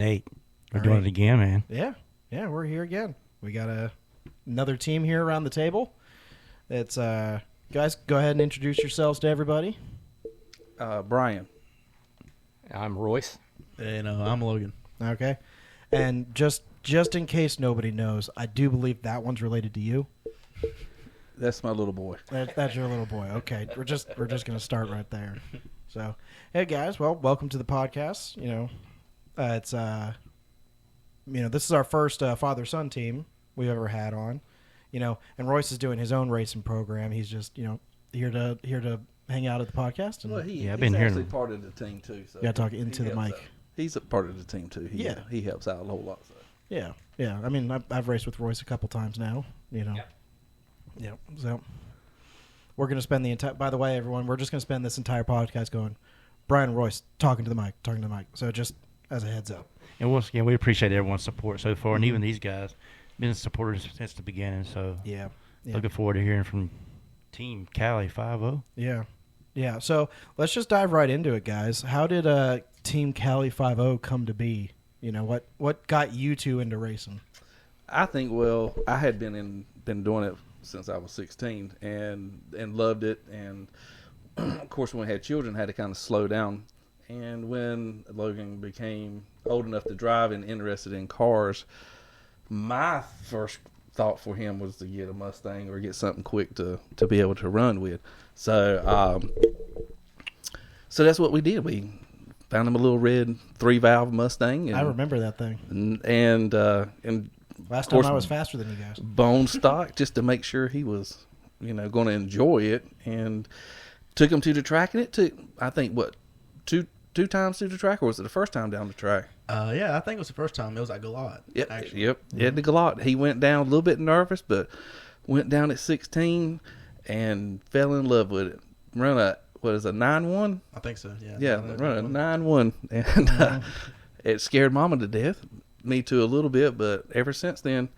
Nate. We're doing it again, man. Yeah, we're here again. We got another team here around the table. It's guys, go ahead and introduce yourselves to everybody. Brian. I'm Royce. And I'm Logan. Okay. And just in case nobody knows, I do believe that one's related to you. That's my little boy. That's your little boy. Okay. We're just going to start right there. So, hey guys, well, welcome to the podcast. It's this is our first father-son team we've ever had on. And Royce is doing his own racing program. He's just, here to hang out at the podcast. And, He's been here. actually part of the team too. So you got to talk into the mic. He's a part of the team too. He helps out a whole lot. So. Yeah. I mean, I've raced with Royce a couple times now. Yeah. So we're gonna spend the entire. By the way, everyone, we're just gonna spend this entire podcast going, Brian and Royce talking to the mic. So just as a heads up. And once again, we appreciate everyone's support so far, and even these guys been supporters since the beginning. So Yeah. looking forward to hearing from Team Cali 5-0. Yeah. So let's just dive right into it, guys. How did Team Cali 5-0 come to be? What got you two into racing? I think I had been doing it since I was 16 and loved it, and of course when we had children, had to kind of slow down. And when Logan became old enough to drive and interested in cars, my first thought for him was to get a Mustang or get something quick to be able to run with. So that's what we did. We found him a little red 3-valve Mustang. And, I remember that thing. And last time I was faster than you guys. Bone stock just to make sure he was, going to enjoy it. And took him to the track, and it took, I think, two times to the track, or was it the first time down the track? Yeah, I think it was the first time. It was at Galot. Yep. Mm-hmm. At the Galot. He went down a little bit nervous, but went down at 16 and fell in love with it. Run a 9-1? I think so, yeah. Yeah, run a 9-1. And it scared Mama to death. Me too a little bit, but ever since then,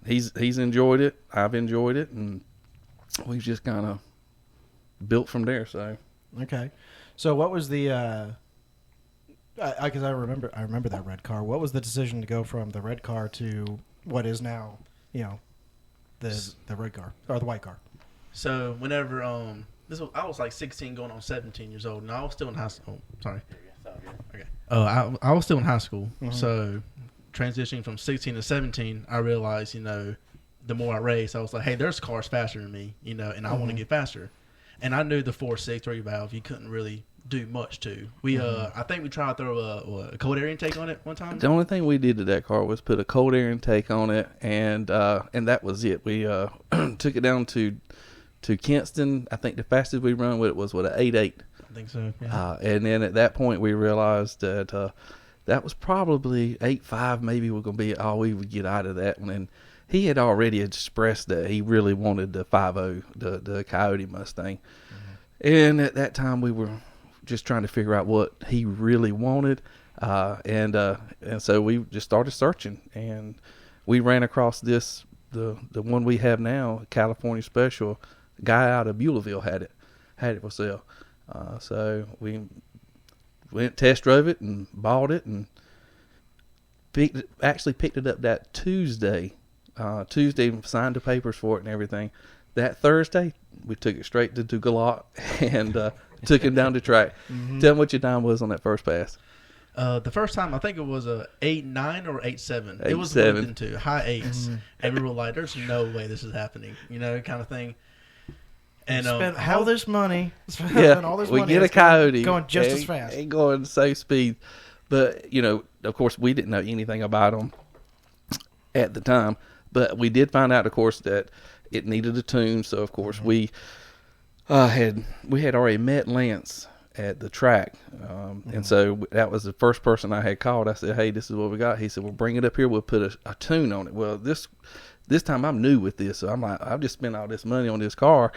he's enjoyed it. I've enjoyed it, and we've just kind of built from there. So okay, so what was the? Because I remember that red car. What was the decision to go from the red car to what is now, the red car or the white car? So whenever I was like 16 going on 17 years old, and I was still in high school. Oh, sorry. Okay. I was still in high school, so transitioning from 16 to 17, I realized, the more I raced, I was like, hey, there's cars faster than me, and I want to get faster. And I knew the 4.6 3-valve, you couldn't really do much to. I think we tried to throw a cold air intake on it one time. The only thing we did to that car was put a cold air intake on it, and that was it. We took it down to Kinston. I think the fastest we run with it was an 8.8. I think so. Yeah. And then at that point, we realized that that was probably 8.5. Maybe we're going to be all we would get out of that one. And he had already expressed that he really wanted the 5.0, the Coyote Mustang. And at that time, we were just trying to figure out what he really wanted. And so we just started searching. And we ran across the one we have now, California Special. A guy out of Beulahville had it for sale. So we went test drove it and bought it and picked it up that Tuesday. Signed the papers for it and everything. That Thursday, we took it straight to Galot and took him down the track. Tell him what your time was on that first pass. The first time, I think it was a 8.9 or 8.7. It was 8.7. moved into high 8s. And we were like, there's no way this is happening, kind of thing. And spent all this money. We get a Coyote. Going just as fast. Ain't going the same speed. But, of course, we didn't know anything about them at the time. But we did find out, of course, that it needed a tune. So, of course, we had already met Lance at the track. And so that was the first person I had called. I said, hey, this is what we got. He said, well, bring it up here. We'll put a tune on it. Well, this time I'm new with this. So I'm like, I've just spent all this money on this car.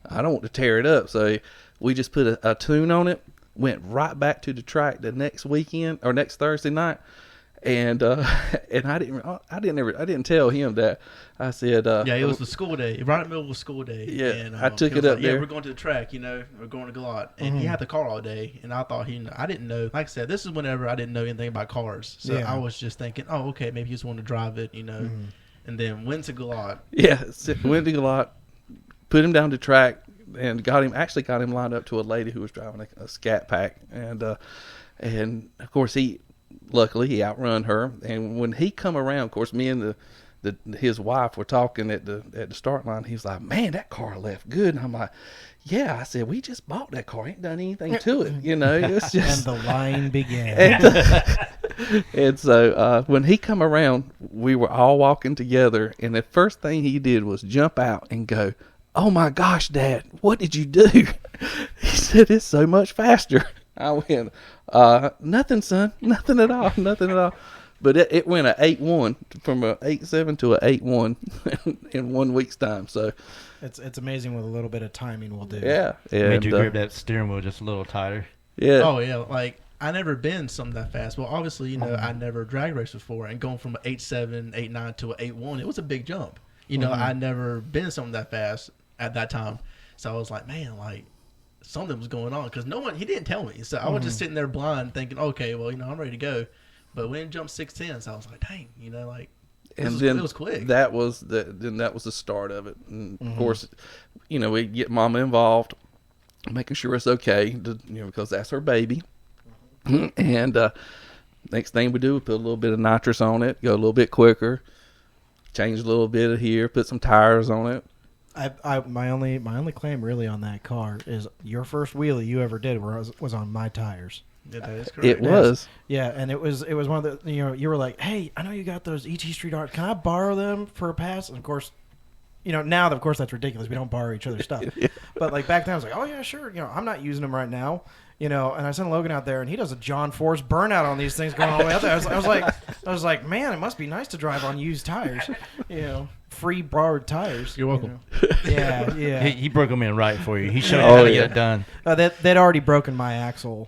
I don't want to tear it up. So we just put a tune on it, went right back to the track the next weekend or next Thursday night, And and I didn't tell him that. I said, yeah, it was the school day, right in the middle of school day. Yeah, and, I took he it was up like, there. Yeah, we're going to the track, we're going to Galot. And he had the car all day, and I thought I didn't know. Like I said, this is whenever I didn't know anything about cars. So Yeah. I was just thinking, oh, okay, maybe he just wanted to drive it, And then went to Galot. yeah, went to Galot, put him down the track, and got him lined up to a lady who was driving a Scat Pack, and of course luckily he outrun her. And when he come around, of course, me and his wife were talking at the start line. He was like, "Man, that car left good." And I'm like, "Yeah." I said, "We just bought that car. Ain't done anything to it, It's just." And the line began. And so when he come around, we were all walking together, and the first thing he did was jump out and go, "Oh my gosh, Dad, what did you do?" He said, "It's so much faster." I went, "Nothing, son, nothing at all, nothing at all." But it went a 8.1 from a 8.7 to a 8.1 in 1 week's time. So It's amazing what a little bit of timing will do. yeah, Made you grip that steering wheel just a little tighter. yeah. Oh, yeah, like, I never been something that fast. Well, obviously, I never drag raced before, and going from an 8.7, 8.9 to an 8.1, it was a big jump. I never been something that fast at that time. So I was like, man, like, something was going on, because he didn't tell me. So I was just sitting there blind thinking, okay, well, I'm ready to go. But when it jumped 6.10, so I was like, dang, it was quick. That was the start of it. And of course, we get Mama involved, making sure it's okay, because that's her baby. And next thing we do, we put a little bit of nitrous on it, go a little bit quicker, change a little bit of here, put some tires on it. My only claim really on that car is your first wheelie you ever did was on my tires. Yeah, that is correct. It was. Yeah, and it was one of the you were like, "Hey, I know you got those ET Street art. Can I borrow them for a pass?" And of course, now of course that's ridiculous. We don't borrow each other's stuff. Yeah. But like back then, I was like, "Oh yeah, sure." I'm not using them right now. And I sent Logan out there, and he does a John Force burnout on these things going all the way out there. I was like, man, it must be nice to drive on used tires, free borrowed tires. You're welcome. Yeah, yeah. He broke them in right for you. He showed you how to get it done. They'd already broken my axle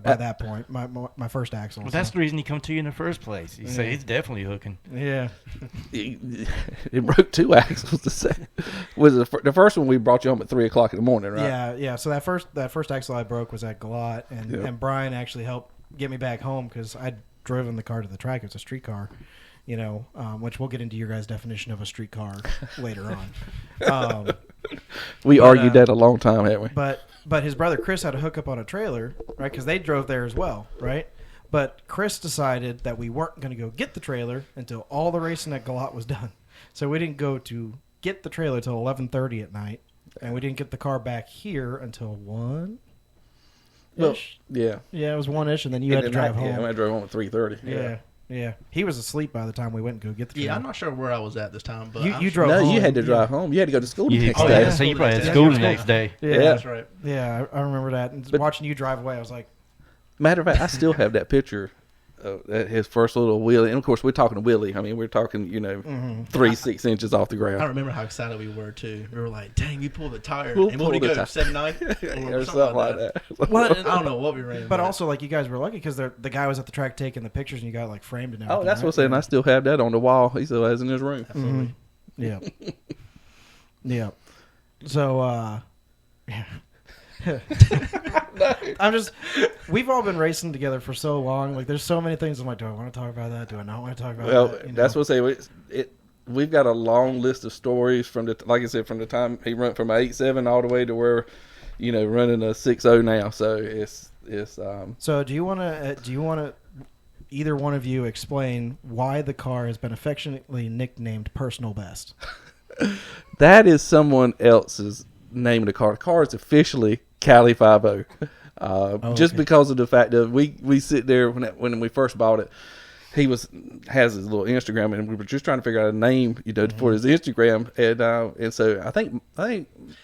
by that point, my first axle. Well, that's the reason he come to you in the first place. You say he's definitely hooking. Yeah. It broke 2 axles. Was the first one we brought you home at 3:00 in the morning, right? Yeah. So that first axle I broke was at Galot, and Brian actually helped get me back home because I'd driven the car to the track. It was a street car, which we'll get into your guys' definition of a street car later on. We argued that a long time, haven't we? But his brother Chris had a hookup on a trailer, right? Because they drove there as well, right? But Chris decided that we weren't going to go get the trailer until all the racing at Galot was done. So we didn't go to get the trailer till 11:30 at night, and we didn't get the car back here until 1. Well, yeah. Yeah, it was 1-ish, and then you had to drive home. Yeah, I drove home at 3:30. Yeah. He was asleep by the time we went and go get the trailer. Yeah, I'm not sure where I was at this time, but you drove home. No, you had to drive home. You had to go to school the next day. So you probably had school the next day. Yeah, that's right. Yeah, I remember that. And watching you drive away, I was like, Matter of fact, I still have that picture of his first little wheelie. And of course, we're talking wheelie. I mean, we're talking, 3-6 inches off the ground. I remember how excited we were too. We were like, "Dang, you pulled the tire!" We'll and what did pull we the go? tire. 7.9 or something like that. well, I don't know what we ran. but also like you guys were lucky because the guy was at the track taking the pictures and you got like framed and everything. Oh, that's right? what I'm saying. I still have that on the wall. He still has it in his room. Absolutely. Yeah. Yeah. So, we've all been racing together for so long. Like, there's so many things. I'm like, do I want to talk about that? Do I not want to talk about Well, that? that's what I say. We've got a long list of stories from like I said, from the time he went from 8.7 all the way to where, running a 6.0 now. So it's. So do you want to either one of you explain why the car has been affectionately nicknamed Personal Best? That is someone else's name of the car. The car is officially Cali 5.0. Just because of the fact that we sit there when we first bought it, he has his little Instagram, and we were just trying to figure out a name, for his Instagram, and so I think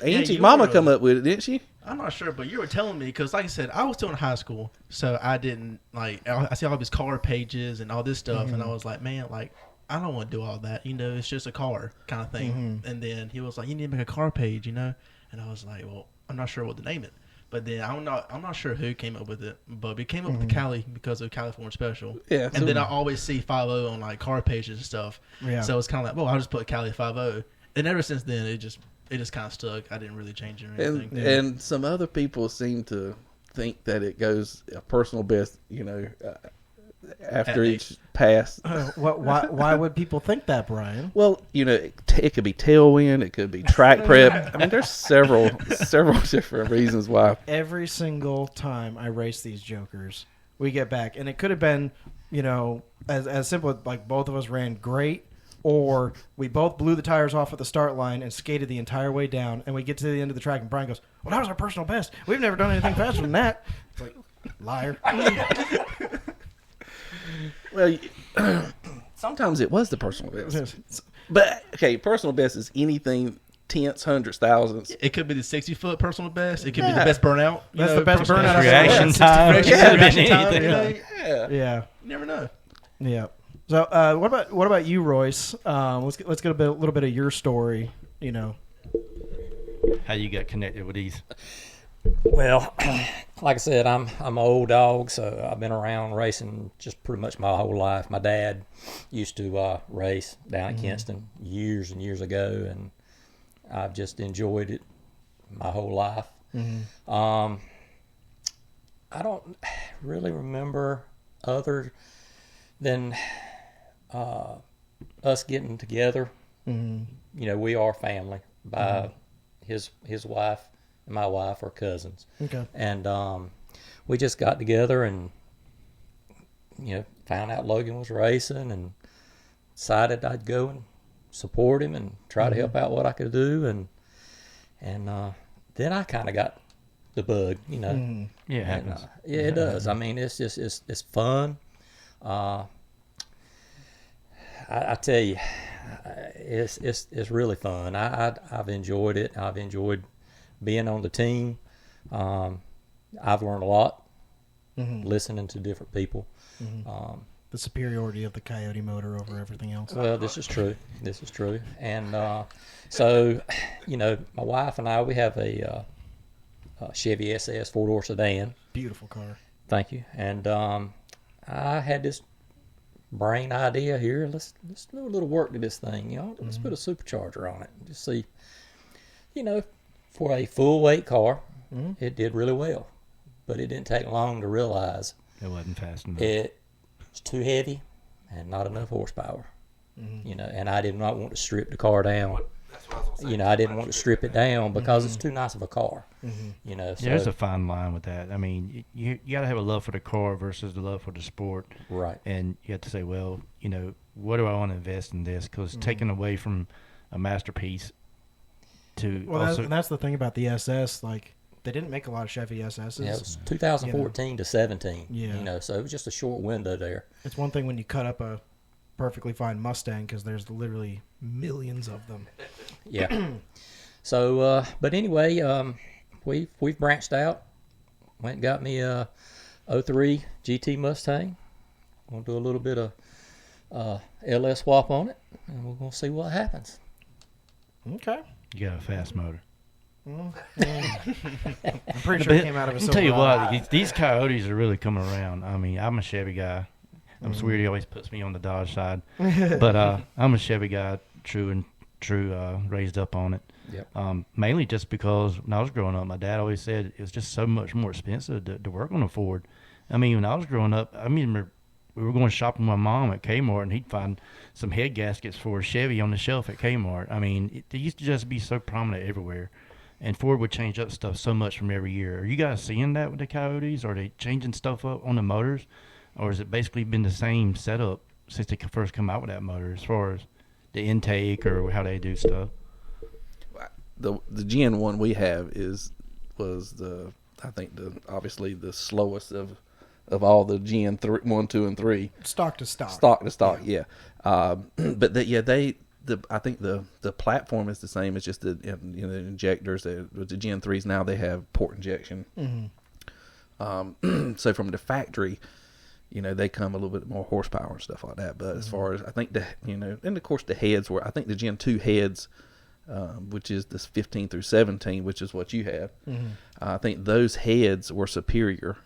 Angie Mama come up with it, didn't she? I'm not sure, but you were telling me because, like I said, I was still in high school, so I didn't I see all of his car pages and all this stuff, and I was like, man, like I don't want to do all that, it's just a car kind of thing. And then he was like, you need to make a car page, and I was like, well, I'm not sure what to name it. But then I'm not sure who came up with it, but we came up with the Cali because of California Special. Yeah, and so- then I always see 5-0 on like car pages and stuff. Yeah. So it's kind of like, well, I'll just put Cali 5-0, and ever since then it just kind of stuck. I didn't really change it or anything. And some other people seem to think that it goes a personal best, after each pass. Why would people think that, Brian? Well, it could be tailwind, it could be track prep. I mean, there's several different reasons why. Every single time I race these jokers, we get back, and it could have been, as simple as like both of us ran great, or we both blew the tires off at the start line and skated the entire way down, and we get to the end of the track, and Brian goes, "Well, that was our personal best. We've never done anything faster than that." It's like, liar. Well, sometimes it was the personal best. But, okay, personal best is anything tenths, hundreds, thousands. It could be the 60-foot personal best. It could be the best burnout. That's the best personal burnout best. Reaction time. Reaction It could have been time, anything. Yeah. Yeah. You never know. Yeah. So, what about you, Royce? Let's get a little bit of your story. How you got connected with these? Well, like I said, I'm an old dog, so I've been around racing just pretty much my whole life. My dad used to race down in Kinston years and years ago, and I've just enjoyed it my whole life. I don't really remember other than us getting together. We are family. By his wife and my wife are cousins. Okay. And we just got together and found out Logan was racing and decided I'd go and support him and try to help out what I could do, and then I kind of got the bug, Yeah, it happens. Yeah, it does. I mean, it's just it's fun. I tell you, it's really fun. I've enjoyed it. I've enjoyed being on the team. I've learned a lot listening to different people. The superiority of the Coyote motor over everything else. Well, this is true. And so, my wife and I, we have a Chevy SS 4-door sedan. Beautiful car. Thank you. And I had this brain idea here. Let's do a little work to this thing. Let's put a supercharger on it. Just see, for a full weight car, it did really well, but it didn't take long to realize It wasn't fast enough. it was too heavy and not enough horsepower. And I did not want to strip the car down. I didn't want to strip it down because it's too nice of a car. So, There's a fine line with that. I mean, you got to have a love for the car versus the love for the sport. right. And you have to say, well, what do I want to invest in this? Because taken away from a masterpiece to Well, that's the thing about the SS. Like, they didn't make a lot of Chevy SSs. Yeah, it was 2014 to 17. Yeah. So it was just a short window there. It's one thing when you cut up a perfectly fine Mustang because there's literally millions of them. Yeah. So, but anyway, we've branched out. Went and got me a 03 GT Mustang. Gonna do a little bit of LS swap on it, and we're gonna see what happens. Okay. you got a fast motor. I'm pretty sure it came out of a I'll tell you Silverado. what, these Coyotes are really coming around. I mean, I'm a Chevy guy. I'm sweet. He always puts me on the Dodge side, but I'm a Chevy guy, true, raised up on it. Yep. Mainly just because when I was growing up, my dad always said it was just so much more expensive to work on a Ford. I mean, when I was growing up, I remember we were going shopping with my mom at Kmart, and he'd find some head gaskets for a Chevy on the shelf at Kmart. I mean, it used to just be so prominent everywhere. And Ford would change up stuff so much from every year. Are you guys seeing that with the Coyotes? Are they changing stuff up on the motors? Or has it basically been the same setup since they first come out with that motor as far as the intake or how they do stuff? The Gen 1 we have was obviously the slowest of all the Gen 3, 1, 2, and 3. Stock to stock. Stock to stock, yeah. But I think the platform is the same. It's just the injectors. With the Gen 3s now, they have port injection. So from the factory, they come a little bit more horsepower and stuff like that. But as far as I think and of course the heads were, I think the Gen 2 heads which is this 15 through 17, which is what you have. Mm-hmm. I think those heads were superior,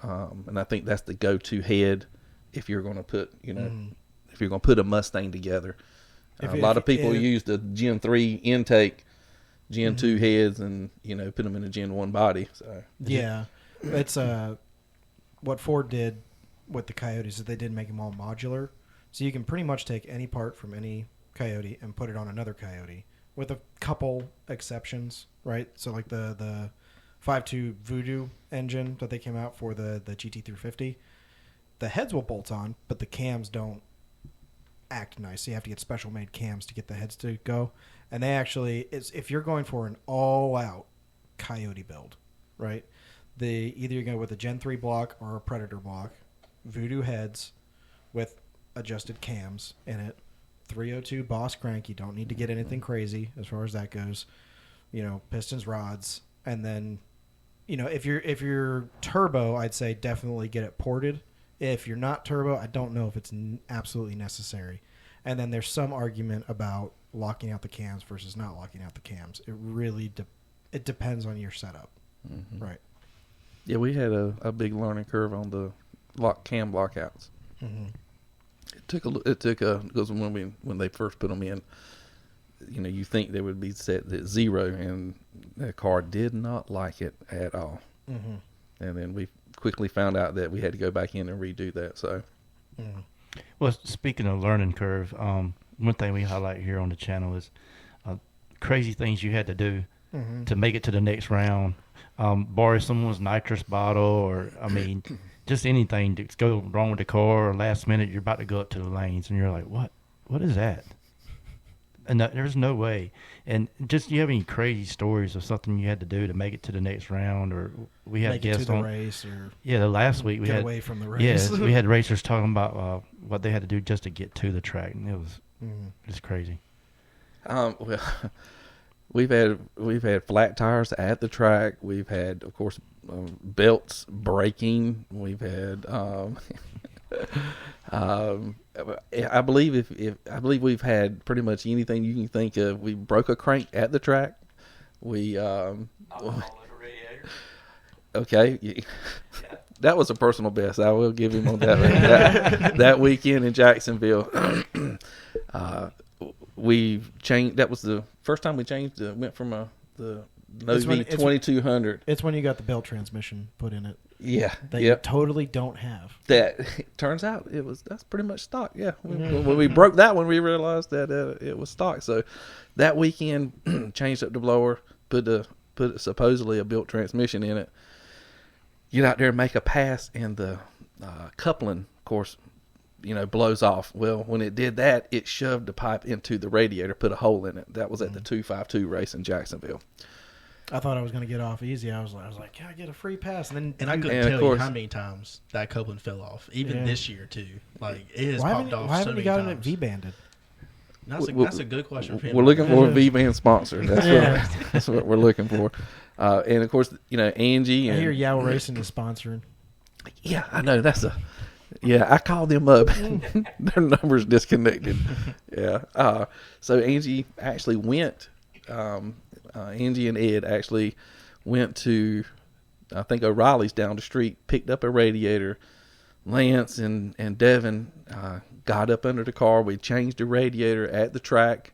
and I think that's the go-to head if you're going to put, if you're going to put a Mustang together. A lot of people use the Gen 3 intake, Gen 2 heads, and put them in a Gen 1 body. So yeah, it's what Ford did with the Coyotes is they did make them all modular, so you can pretty much take any part from any Coyote and put it on another Coyote, with a couple exceptions, right? So like the 5.2 Voodoo engine that they came out for the GT350, the heads will bolt on, but the cams don't act nice. So you have to get special made cams to get the heads to go. And they actually, if you're going for an all-out Coyote build, right? Either you go with a Gen 3 block or a Predator block, Voodoo heads with adjusted cams in it, 302 Boss crank. You don't need to get anything crazy as far as that goes. Pistons, rods, and then, if you're turbo, I'd say definitely get it ported. If you're not turbo, I don't know if it's absolutely necessary. And then there's some argument about locking out the cams versus not locking out the cams. It really it depends on your setup, right? Yeah, we had a big learning curve on the cam lockouts. Mm-hmm. It took because when they first put them in, you think they would be set at 0, and the car did not like it at all. Mm-hmm. And then we quickly found out that we had to go back in and redo that. So, Well, speaking of learning curve, one thing we highlight here on the channel is crazy things you had to do to make it to the next round. Borrow someone's nitrous bottle, or just anything to go wrong with the car, or last minute you're about to go up to the lanes and you're like, what is that? And there's no way. And just, do you have any crazy stories of something you had to do to make it to the next round? Or we had make it guests to the on race, or the last week we get had away from the race. we had racers talking about what they had to do just to get to the track, and it was it's crazy. Well, we've had flat tires at the track. We've had, of course, belts breaking. We've had I believe we've had pretty much anything you can think of. We broke a crank at the track. We okay, that was a personal best. I will give him on that that weekend in Jacksonville. We changed. That was the first time we changed. Went from the Nose V 2200. It's when you got the belt transmission put in it. Yeah, that you totally don't have. That turns out that's pretty much stock. Yeah, when we broke that one, we realized that it was stock. So that weekend, changed up the blower, put supposedly a built transmission in it. Get out there and make a pass, and the coupling, of course, blows off. Well, when it did that, it shoved the pipe into the radiator, put a hole in it. That was at the 252 race in Jacksonville. I thought I was going to get off easy. I was like, can I get a free pass? And I couldn't tell you how many times that coupling fell off, even this year too. Like, it has popped off. Why haven't you gotten it V-banded? That's a good question for him. We're looking for a V-band sponsor. That's what we're looking for. And of course, Angie. I hear Yow Racing is sponsoring. Yeah, I know. I called them up. Their number's disconnected. Yeah. So Angie actually went. Angie and Ed actually went to, I think, O'Reilly's down the street, picked up a radiator. Lance and Devin got up under the car. We changed the radiator at the track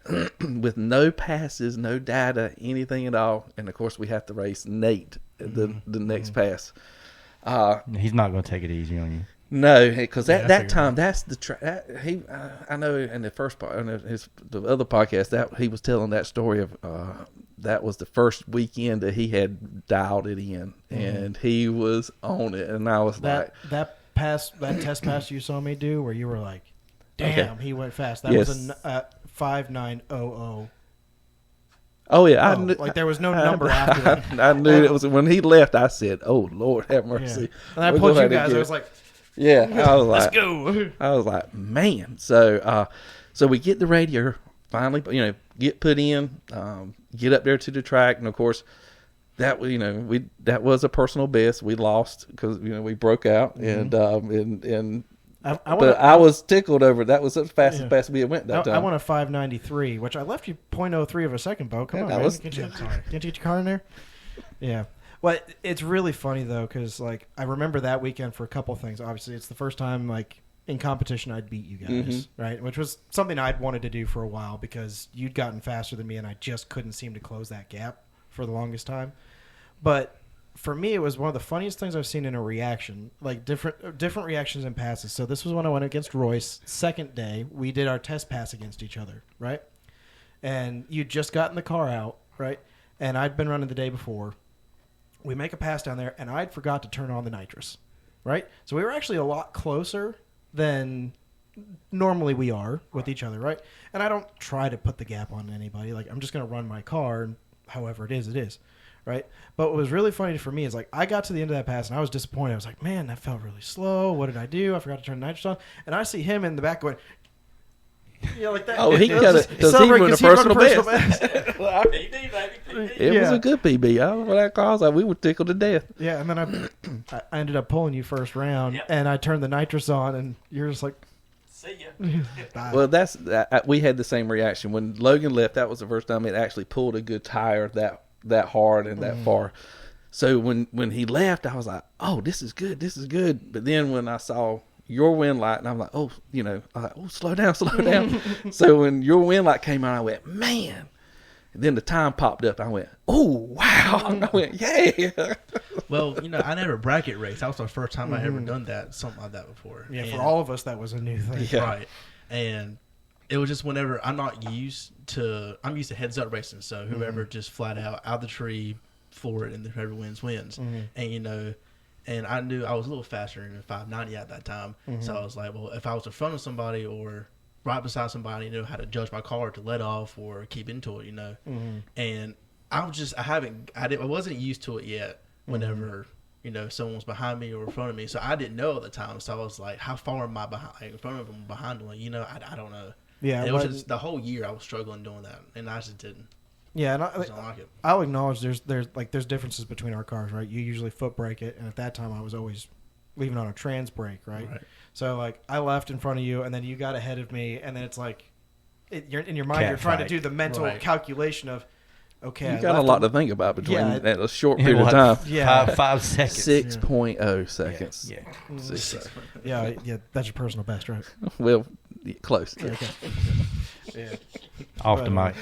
with no passes, no data, anything at all. And, of course, we have to race Nate the next pass. He's not going to take it easy on you. No, because at that time, that's the track. I know in the first part, the other podcast, that he was telling that story of that was the first weekend that he had dialed it in, and he was on it, and I was that test pass you saw me do, where you were like, "Damn, he went fast." That was a 5900. Oh yeah, I knew, like there was no number after that. I knew it was when he left. I said, "Oh Lord, have mercy!" Yeah. And I pulled you guys. I was like. Yeah, I was like, let's go. I was like, man. So we get the radiator finally, get put in, get up there to the track, and of course, that was a personal best. We lost because we broke out, and I was tickled over it. That was as fast as we went that time. I won a 593, which I left you 0.03 of a second, Bo. Come on, man. Can't you get your car in there? Yeah. Well, it's really funny, though, because, like, I remember that weekend for a couple things. Obviously, it's the first time, like, in competition I'd beat you guys, right? Which was something I'd wanted to do for a while because you'd gotten faster than me, and I just couldn't seem to close that gap for the longest time. But for me, it was one of the funniest things I've seen in a reaction, like different reactions and passes. So this was when I went against Royce. Second day, we did our test pass against each other, right? And you'd just gotten the car out, right? And I'd been running the day before. We make a pass down there, and I'd forgot to turn on the nitrous, right? So we were actually a lot closer than normally we are with each other, right? And I don't try to put the gap on anybody. Like, I'm just going to run my car, and however it is, right? But what was really funny for me is, like, I got to the end of that pass, and I was disappointed. I was like, man, that felt really slow. What did I do? I forgot to turn the nitrous on. And I see him in the back going, like that. Oh, he got it because he won a personal best. It was a good PB. I don't know what that caused. We were tickled to death. Yeah, and then I ended up pulling you first round, and I turned the nitrous on, and you're just like, see ya. Well, we had the same reaction when Logan left. That was the first time it actually pulled a good tire that hard and that far. So when he left, I was like, oh, this is good. But then when I saw your wind light, and I'm like, oh, slow down. So when your wind light came on, I went, man. And then the time popped up. I went, oh, wow. And I went, yeah. Well, I never bracket raced. That was the first time I ever done something like that before. Yeah, for all of us, that was a new thing. Yeah. Right. And it was just whenever I'm used to heads up racing. So whoever just flat out the tree for it, and whoever wins. And, and I knew I was a little faster than 590 at that time. So I was like, well, if I was in front of somebody or right beside somebody, I knew how to judge my car to let off or keep into it, And I wasn't used to it yet whenever, someone was behind me or in front of me. So I didn't know at the time. So I was like, how far am I behind, in front of them, behind them? I don't know. Yeah. And it was just the whole year I was struggling doing that, and I just didn't. Yeah, and I don't like it. I'll acknowledge there's differences between our cars, right? You usually foot brake it, and at that time I was always leaving on a trans brake, right? So like I left in front of you, and then you got ahead of me, and then it's like you're in your mind you're trying to do the mental calculation of, okay, you got a lot to think about between that a short period of time. Yeah, 5 seconds. 6.0 seconds. Yeah. Yeah, that's your personal best, right? Well, close. Okay. Yeah. Off the mic.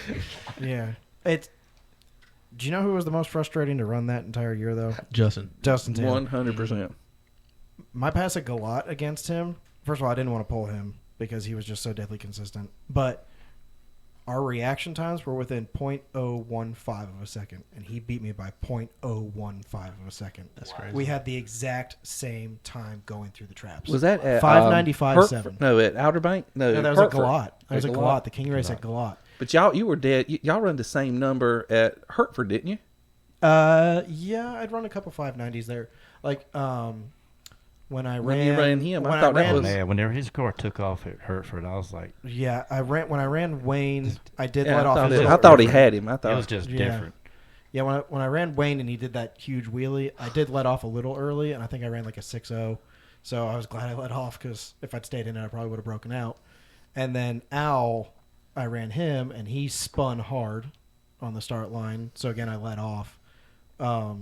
Yeah. Do you know who was the most frustrating to run that entire year, though? Justin 100%. My pass at Galat against him, first of all, I didn't want to pull him because he was just so deadly consistent. But our reaction times were within 0.015 of a second, and he beat me by 0.015 of a second. That's crazy. We had the exact same time going through the traps. Was that at 595.7? No, at Outer Bank? No, that was at Galat. That was at Galat, the King race at Galat. But you were dead. Y'all run the same number at Hertford, didn't you? Yeah, I'd run a couple 590s there. Like, when I ran, you ran him, I thought that was. Yeah, whenever his car took off at Hertford, I was like, yeah, when I ran Wayne, I did let off. I thought he had him. I thought it was just different. Yeah, when I ran Wayne and he did that huge wheelie, I did let off a little early, and I think I ran like a 6.0. So I was glad I let off because if I'd stayed in it, I probably would have broken out. And then Al, I ran him, and he spun hard on the start line. So again, I let off. I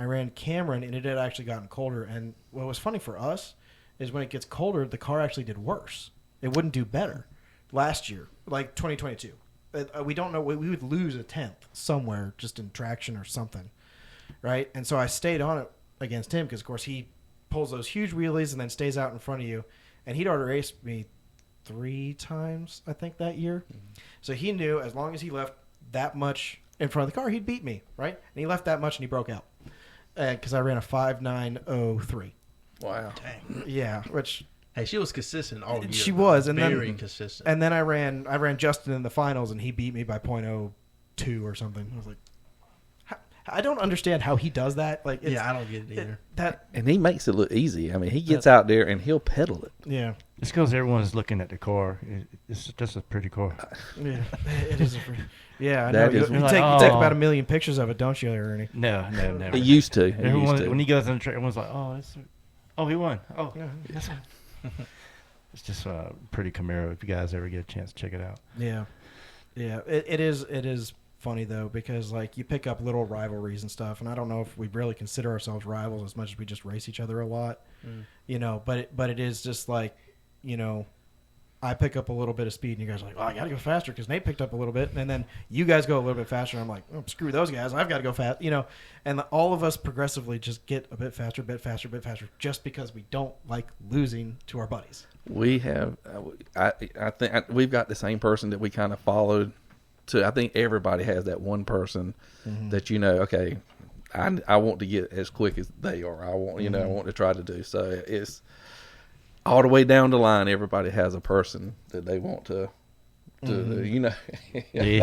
ran Cameron, and it had actually gotten colder. And what was funny for us is when it gets colder, the car actually did worse. It wouldn't do better. Last year, like 2022, we don't know. We would lose a tenth somewhere just in traction or something, right? And so I stayed on it against him because, of course, he pulls those huge wheelies and then stays out in front of you. And he'd already raced me 3 times, I think, that year. So he knew as long as he left that much in front of the car, he'd beat me, right? And he left that much and he broke out because I ran a 5.903. Wow. Dang. Yeah, which... Hey, she was consistent all year. She was, and very consistent. And then I ran Justin in the finals, and he beat me by 0.02 or something. I was like, I don't understand how he does that. Like, yeah, I don't get it either. And he makes it look easy. I mean, he gets out there and he'll pedal it. Yeah, it's because everyone's looking at the car. It's just a pretty car. Yeah, it is a pretty. Yeah, I know. You take about 1 million pictures of it, don't you, Ernie? No, never. He used to. When he goes on the track, everyone's like, "Oh, he won. Oh, yeah, that's one." It's just a pretty Camaro. If you guys ever get a chance to check it out. Yeah, yeah. It is funny though, because like you pick up little rivalries and stuff, and I don't know if we really consider ourselves rivals as much as we just race each other a lot, you know. But it is just like, you know, I pick up a little bit of speed, and you guys are like, "Oh, I got to go faster," because Nate picked up a little bit, and then you guys go a little bit faster. And I'm like, "Oh, screw those guys! I've got to go fast," you know. And all of us progressively just get a bit faster, just because we don't like losing to our buddies. We have, I think we've got the same person that we kind of followed. To I think everybody has that one person that you know. Okay, I want to get as quick as they are. I want I want to try to do so. It's all the way down the line. Everybody has a person that they want to you know. The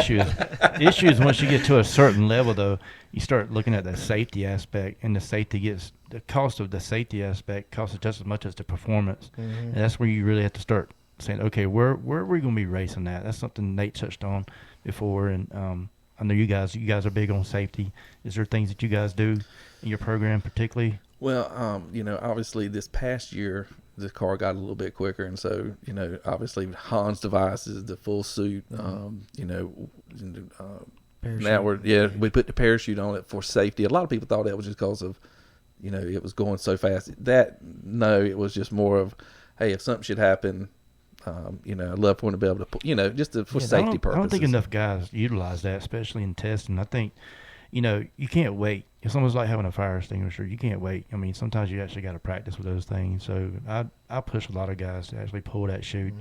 issue is once you get to a certain level, though, you start looking at the safety aspect, and the cost of the safety aspect costs just as much as the performance, and that's where you really have to start saying, okay, where are we going to be racing at? That's something Nate touched on before, and I know you guys are big on safety. Is there things that you guys do in your program particularly? Well, you know, obviously this past year the car got a little bit quicker, and so you know, obviously Hans devices, the full suit, you know, now we put the parachute on it for safety. A lot of people thought that was just because of, you know, it was going so fast. No, it was just more of, hey, if something should happen. You know, I'd love for them to be able to, you know, just for safety purposes. I don't think enough guys utilize that, especially in testing. I think, you know, you can't wait. It's almost like having a fire extinguisher. You can't wait. I mean, sometimes you actually got to practice with those things. So I push a lot of guys to actually pull that chute.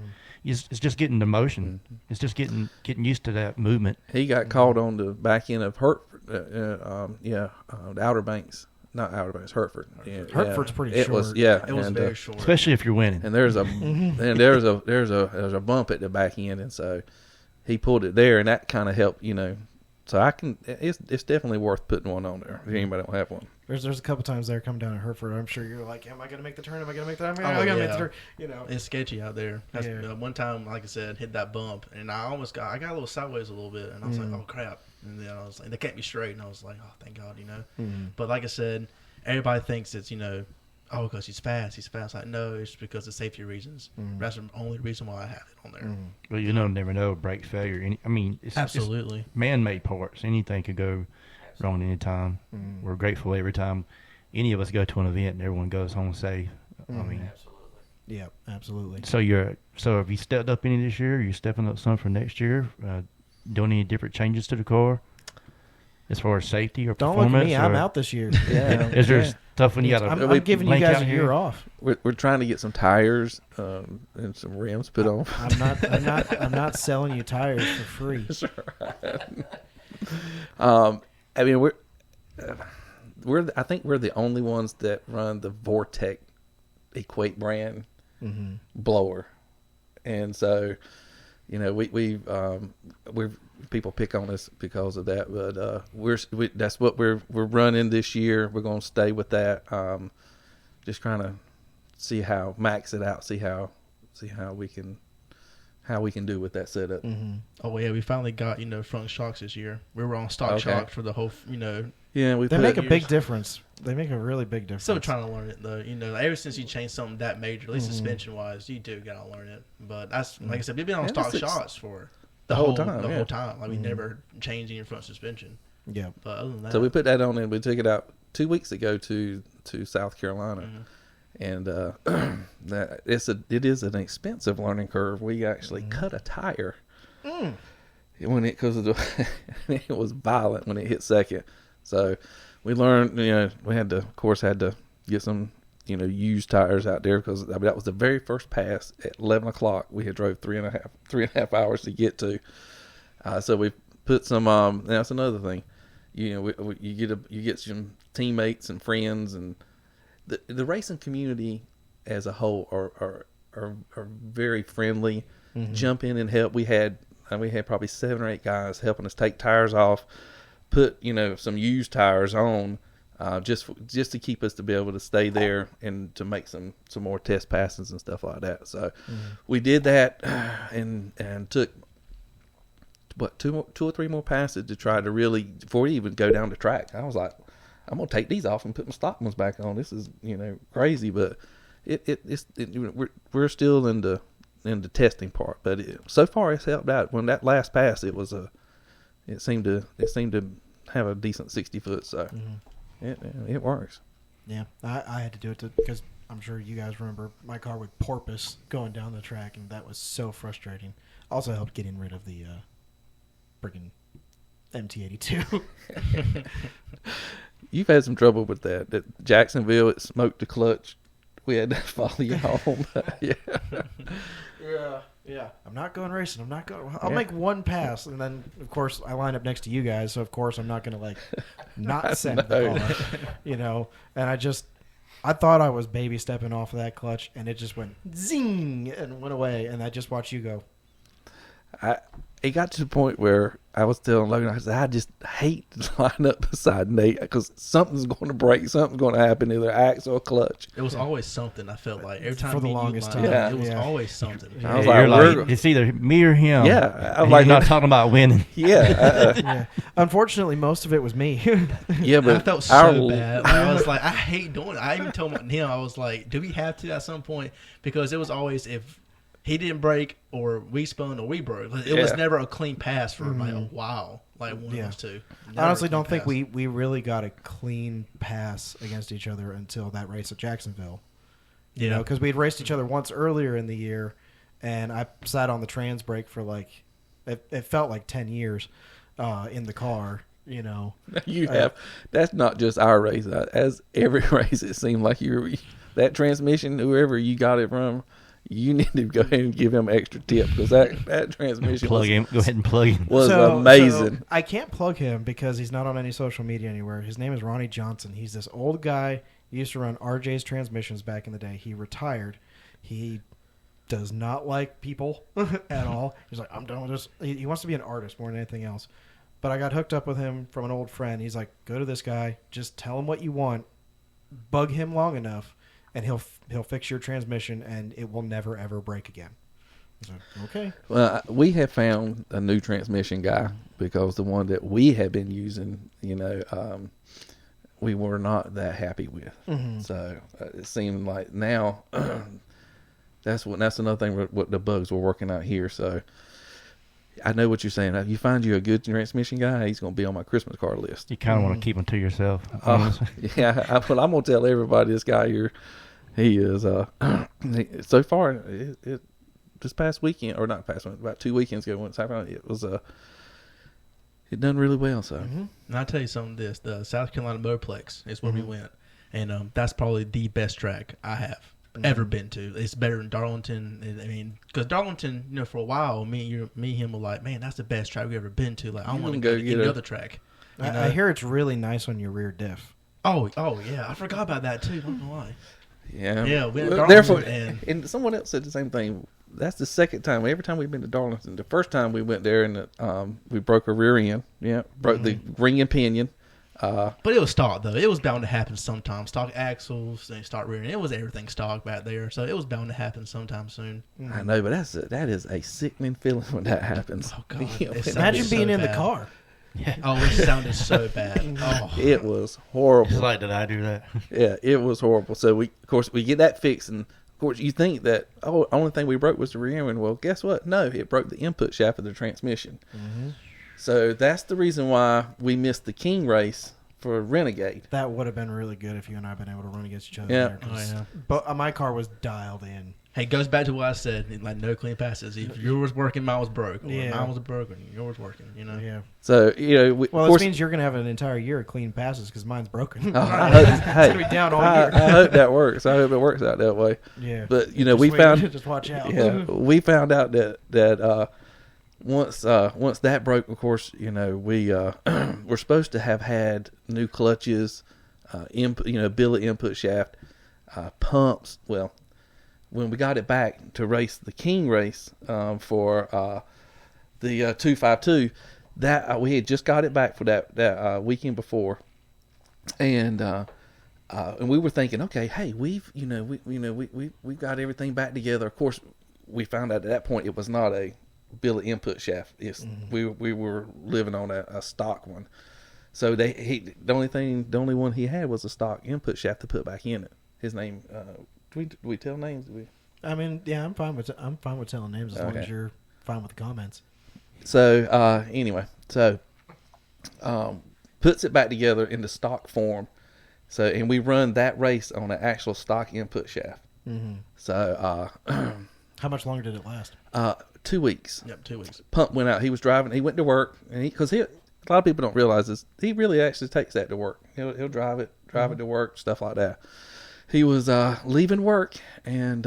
It's just getting the motion. It's just getting used to that movement. He got caught on the back end of Hertford, the Outer Banks. Not Outer Banks, Hertford. Yeah, Hertford's pretty short. It was very short, especially if you're winning. And there's a bump at the back end, and so he pulled it there, and that kind of helped, you know. So it's definitely worth putting one on there if anybody don't have one. There's a couple times there coming down to Hertford. I'm sure you're like, am I going to make the turn? Am I going to make the turn? I got to make the turn. You know, it's sketchy out there. One time, like I said, hit that bump, and I got a little sideways a little bit, and I was like, oh crap. And then I was like, they kept me straight, and I was like, oh, thank God, you know. But like I said, everybody thinks it's, you know, oh, because he's fast. Like, no, it's because of safety reasons. That's the only reason why I have it on there. Well, you never know, brake failure. It's absolutely man-made parts. Anything could go wrong anytime. We're grateful every time any of us go to an event and everyone goes home safe. Absolutely. Yeah, absolutely. So have you stepped up any this year? Are you stepping up some for next year? Doing any different changes to the car as far as safety or Don't performance? Don't look at me. I'm out this year. Is there stuff when you got to? I'm giving you guys a year off. We're trying to get some tires and some rims put on. I'm not selling you tires for free. That's right. I mean, I think we're the only ones that run the Vortec Equate brand blower, and so, you know, we're people pick on us because of that, but that's what we're running this year. We're going to stay with that. Just trying to max it out, see how we can do with that setup. Oh yeah, we finally got, you know, front shocks this year. We were on stock shocks for the whole, you know. Yeah, they make a big difference. They make a really big difference. Still trying to learn it though. You know, ever since you change something that major, at least suspension wise, you do gotta learn it. But that's like I said, we've been on stock shocks for the whole time. Like we never changed any front suspension. Yeah. But other than that, so we put that on and we took it out 2 weeks ago to South Carolina. And it is an expensive learning curve. We actually cut a tire because it was violent when it hit second. So we learned, you know, we had to get some, you know, used tires out there because that was the very first pass at 11 o'clock. We had drove three and a half hours to get to. So we put some. That's another thing. You know, you get some teammates and friends, and the racing community as a whole are very friendly. Jump in and help. We had probably 7 or 8 guys helping us take tires off, put, you know, some used tires on, just to keep us to be able to stay there and to make some more test passes and stuff like that. So we did that and took two or three more passes to try to really, before we even go down the track. I was like, I'm gonna take these off and put my stock ones back on. This is, you know, crazy, but we're still in the testing part, but so far it's helped out. When that last pass, it seemed to have a decent 60 foot, so it works. Yeah, I had to do it because I'm sure you guys remember my car would porpoise going down the track, and that was so frustrating. Also helped getting rid of the freaking MT82. You've had some trouble with that. At Jacksonville, it smoked the clutch. We had to follow you home. Yeah. Yeah. I'm not going racing. I'm not going. I'll make one pass, and then of course I line up next to you guys, so of course I'm not going to not send the car, And I thought I was baby stepping off of that clutch, and it just went zing and went away, and I just watched you go. It got to the point where I was telling Logan, I said, I just hate to line up beside Nate because something's going to break, something's going to happen, either axle or clutch. It was always something. I felt like every time for the longest time, it was always something. I was You're like, it's either me or him. Yeah, I'm like not talking about winning. Yeah. Yeah. Unfortunately, most of it was me. Yeah, but I felt so bad. I was like, I hate doing it. I even told him, I was like, do we have to at some point? Because it was always if he didn't break or we spun or we broke. It was never a clean pass for like a while. Like one of those two. I honestly don't think we really got a clean pass against each other until that race at Jacksonville. You know, because we'd raced each other once earlier in the year, and I sat on the trans brake for it felt like 10 years in the car. You have. That's not just our race. As every race, it seemed like that transmission, whoever you got it from, you need to go ahead and give him an extra tip because that transmission Go ahead and plug him. was amazing. So I can't plug him because he's not on any social media anywhere. His name is Ronnie Johnson. He's this old guy. He used to run RJ's transmissions back in the day. He retired. He does not like people at all. He's like, I'm done with this. He wants to be an artist more than anything else. But I got hooked up with him from an old friend. He's like, go to this guy. Just tell him what you want. Bug him long enough. And he'll fix your transmission, and it will never ever break again. I was like, okay. Well, we have found a new transmission guy because the one that we had been using, we were not that happy with. Mm-hmm. So it seemed like now that's another thing. What the bugs we're working out here. So I know what you're saying. If you find you a good transmission guy, he's going to be on my Christmas card list. You kind of want to keep him to yourself. Yeah, I'm going to tell everybody this guy here. He is so far. This past weekend, or not past one, about 2 weekends ago when it's happened, it was it done really well. So, and I'll tell you something. The South Carolina Motorplex is where we went, and that's probably the best track I have ever been to. It's better than Darlington. I mean, because Darlington, for a while, me and him were like, man, that's the best track we've ever been to. Like, I want to go get another track. I hear it's really nice on your rear diff. Oh yeah, I forgot about that too. I don't know why. Yeah. Therefore, and someone else said the same thing. That's the second time. Every time we've been to Darlington, the first time we went there and we broke a rear end. Yeah, broke the ring and pinion. But it was stock though. It was bound to happen sometime. Stock axles, then stock rear end. It was everything stock back there, so it was bound to happen sometime soon. I know, but that is a sickening feeling when that happens. Oh God! Imagine being in the car. Yeah. Oh, it sounded so bad. Oh. It was horrible. Just like, did I do that? Yeah, it was horrible. So we get that fixed, and of course you think that only thing we broke was the rear end. Well, guess what? No, it broke the input shaft of the transmission. Mm-hmm. So that's the reason why we missed the King race for Renegade. That would have been really good if you and I had been able to run against each other. Yeah. There, but my car was dialed in. Hey, it goes back to what I said, like no clean passes. If yours was working, mine was broke. Or mine was broken, yours working, Yeah. So, this means you're going to have an entire year of clean passes because mine's broken. I hope, it's going to be down all year. I hope that works. I hope it works out that way. Yeah. But, we found... Just watch out. Yeah, we found out that once that broke, of course, we're supposed to have had new clutches, billet input shaft, pumps. Well, when we got it back to race the King race for the 252, that we had just got it back for that weekend before, and we were thinking, okay, hey, we've got everything back together. Of course, we found out at that point it was not a billet input shaft. We were living on a stock one, so the only one he had was a stock input shaft to put back in it. His name we tell names? I mean, yeah, I'm fine with telling names as long as you're fine with the comments. So anyway, puts it back together into stock form. So and we run that race on an actual stock input shaft. Mm-hmm. So How much longer did it last? 2 weeks. Yep, 2 weeks. Pump went out. He was driving. He went to work, and a lot of people don't realize this. He really actually takes that to work. He'll drive it to work, stuff like that. He was leaving work and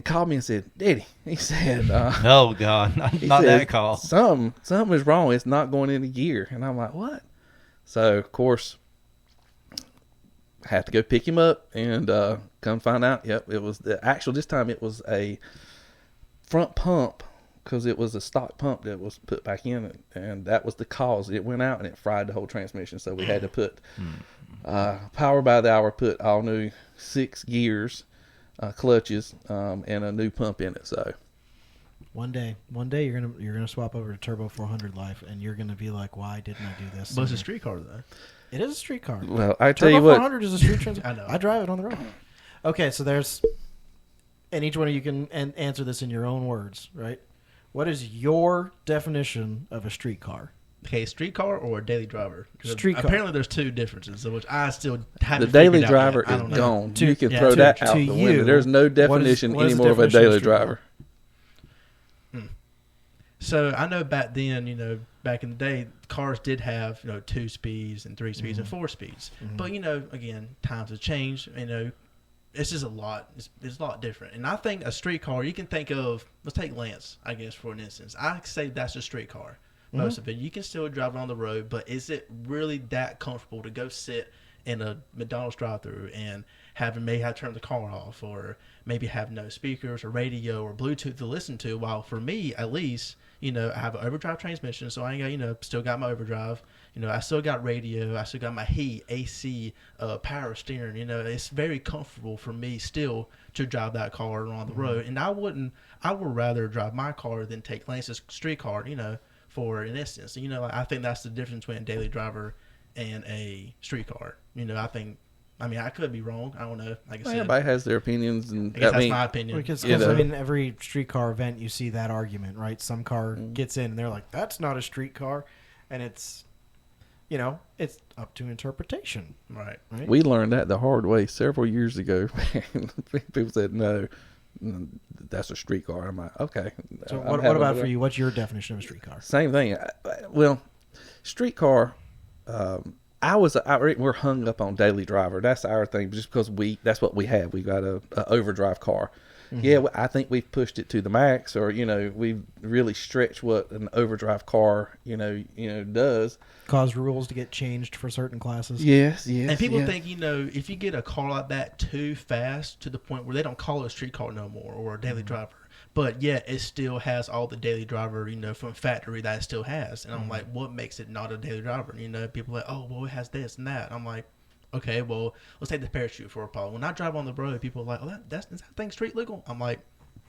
called me and said, "Daddy," he said, Oh God, not said, that call. Something is wrong. It's not going into gear." And I'm like, "What?" So of course, had to go pick him up and come find out. Yep, it was this time it was a front pump, because it was a stock pump that was put back in, and that was the cause. It went out and it fried the whole transmission, so we had to put power by the hour, put all new 6 gears, clutches, and a new pump in it. So one day you're gonna swap over to Turbo 400 life, and you're gonna be like, "Why didn't I do this?" But it's a street car, though. It is a street car. well, I tell Turbo you what, 400 is a street transit. I know. I drive it on the road. Okay, so and each one of you can answer this in your own words, right? What is your definition of a street car? Okay, street car or a daily driver? 'Cause Street car. Apparently, there's 2 differences, which I still haven't. the daily figured out driver yet. I is don't know. gone. To- You can yeah, throw to- that out to the you, window. There's no definition what is the anymore of a definition of daily street car? driver. So I know back then, back in the day, cars did have 2 speeds and 3 speeds and 4 speeds. But again, times have changed. It's just a lot. It's a lot different. And I think a street car, you can think of. Let's take Lance, I guess, for an instance. I say that's a street car. Most of it, you can still drive it on the road, but is it really that comfortable to go sit in a McDonald's drive-thru and maybe have to turn the car off, or maybe have no speakers or radio or Bluetooth to listen to? While for me, at least, I have an overdrive transmission, so I ain't got, still got my overdrive. I still got radio. I still got my heat, AC, power steering. It's very comfortable for me still to drive that car on the road. And I would rather drive my car than take Lance's street car, for an instance. I think that's the difference between a daily driver and a street car. I could be wrong. I don't know. Like I said, Everybody has their opinions, and I guess that's my opinion. Because every streetcar event you see that argument, right? Some car gets in and they're like, "That's not a street car," and it's up to interpretation. Right. we learned that the hard way several years ago. People said, "No, that's a street car." I'm like, "Okay." So what about for you? What's your definition of a street car? Same thing. Well, street car. We're hung up on daily driver. That's our thing, just because that's what we have. We got a overdrive car. Yeah, I think we've pushed it to the max, or we've really stretched what an overdrive car does. Cause rules to get changed for certain classes. Yes. And people think, if you get a car like that too fast to the point where they don't call it a street car no more, or a daily driver, but yet it still has all the daily driver, from factory that it still has. And I'm like, what makes it not a daily driver? People are like, oh, well, it has this and that. I'm like, okay, well, let's take the parachute for a problem. When I drive on the road, people are like, oh, is that thing street legal? I'm like,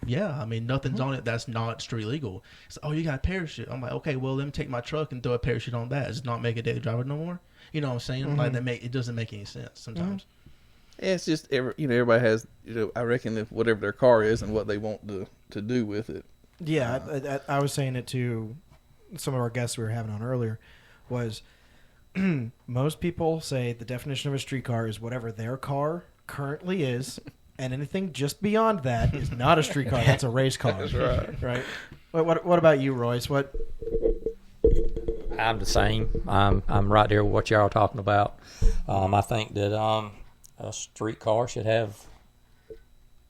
yeah, nothing's on it that's not street legal. So, oh, you got a parachute. I'm like, okay, well, let me take my truck and throw a parachute on that. Does it not make a daily driver no more? You know what I'm saying? Like, it doesn't make any sense sometimes. Yeah, it's just everybody has I reckon whatever their car is and what they want to do with it. Yeah, I was saying it to some of our guests we were having on earlier. Was most people say the definition of a street car is whatever their car currently is, and anything just beyond that is not a street car. That's a race car. That's right. Right. What about you, Royce? What? I'm the same. I'm right there with what y'all are talking about. I think that a street car should have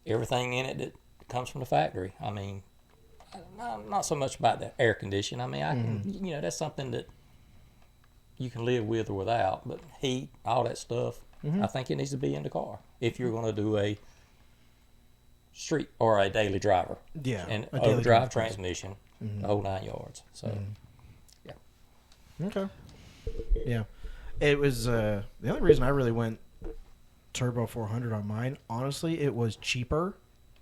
everything in it that comes from the factory. Not so much about the air conditioning. I can, that's something that you can live with or without. But heat, all that stuff, I think it needs to be in the car if you're going to do a street or a daily driver. Yeah, and a daily overdrive driver. transmission, the whole 9 yards. So, yeah. Okay. Yeah, it was the only reason I really went Turbo 400 on mine. Honestly, it was cheaper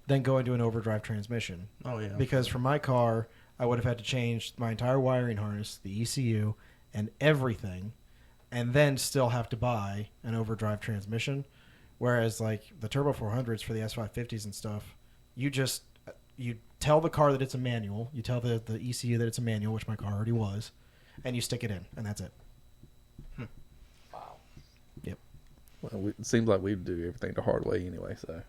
than going to an overdrive transmission. Oh, yeah. Because for my car, I would have had to change my entire wiring harness, the ECU, and everything, and then still have to buy an overdrive transmission. Whereas like the Turbo 400s for the S550s and stuff, you tell the car that it's a manual, you tell the ECU that it's a manual, which my car already was, and you stick it in, and that's it. Wow. Yep. Well, it seems like we do everything the hard way anyway, so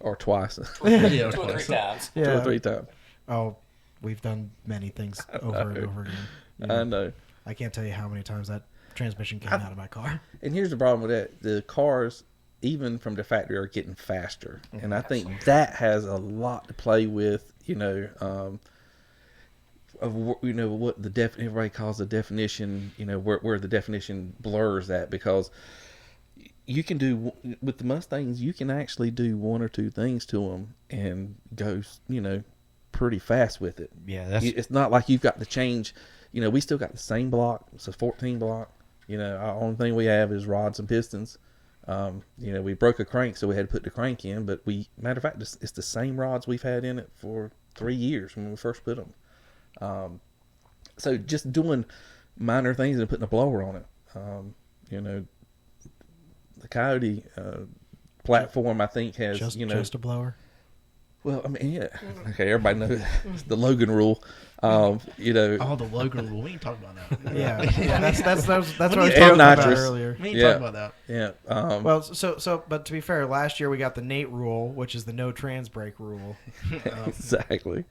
or twice, Yeah, 2 or 3 times. two or three times. Oh, we've done many things over and over again. I know. I can't tell you how many times that transmission came out of my car. And here's the problem with that: the cars, even from the factory, are getting faster, and I think that has a lot to play with. Of what everybody calls the definition. Where the definition blurs at, because you can do with the Mustangs, you can actually do 1 or 2 things to them and go, pretty fast with it. Yeah, it's not like you've got to change. We still got the same block. It's a 14 block. Our only thing we have is rods and pistons. We broke a crank, so we had to put the crank in. But matter of fact, it's the same rods we've had in it for 3 years when we first put them. So just doing minor things and putting a blower on it. The Coyote platform, I think, has just a blower. Well, I mean, yeah. Okay, everybody knows the Logan rule. Oh, the Logan rule. We ain't talking about that. Yeah, that's what I was talking And about nitrous. earlier. We ain't talking about that. Yeah. Well, but to be fair, last year we got the Nate rule, which is the no trans brake rule. Exactly.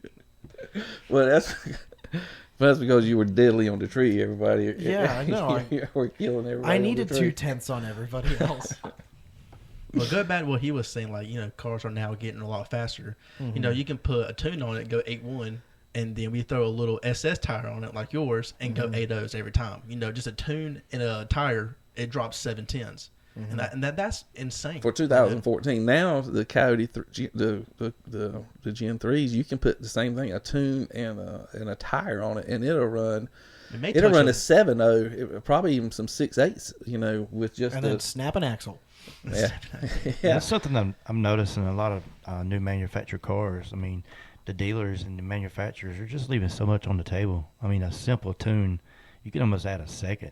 Well, that's because you were deadly on the tree, everybody. Yeah, I know. You were killing everybody. I needed on the tree. 2/10 on everybody else. Well, go back to what he was saying, like, cars are now getting a lot faster. Mm-hmm. You can put a tune on it, go 8.1, and then we throw a little SS tire on it like yours and go 8.0s every time. Just a tune and a tire, it drops 7.10s. And that's insane. For 2014, now the Coyote, the Gen 3s, you can put the same thing, a tune and a tire on it, and it'll run. It'll run a 7.0, probably even some 6.8s. With just then snap an axle. Yeah. That's something I'm noticing a lot of new manufactured cars. I mean, the dealers and the manufacturers are just leaving so much on the table. I mean, a simple tune, you can almost add a second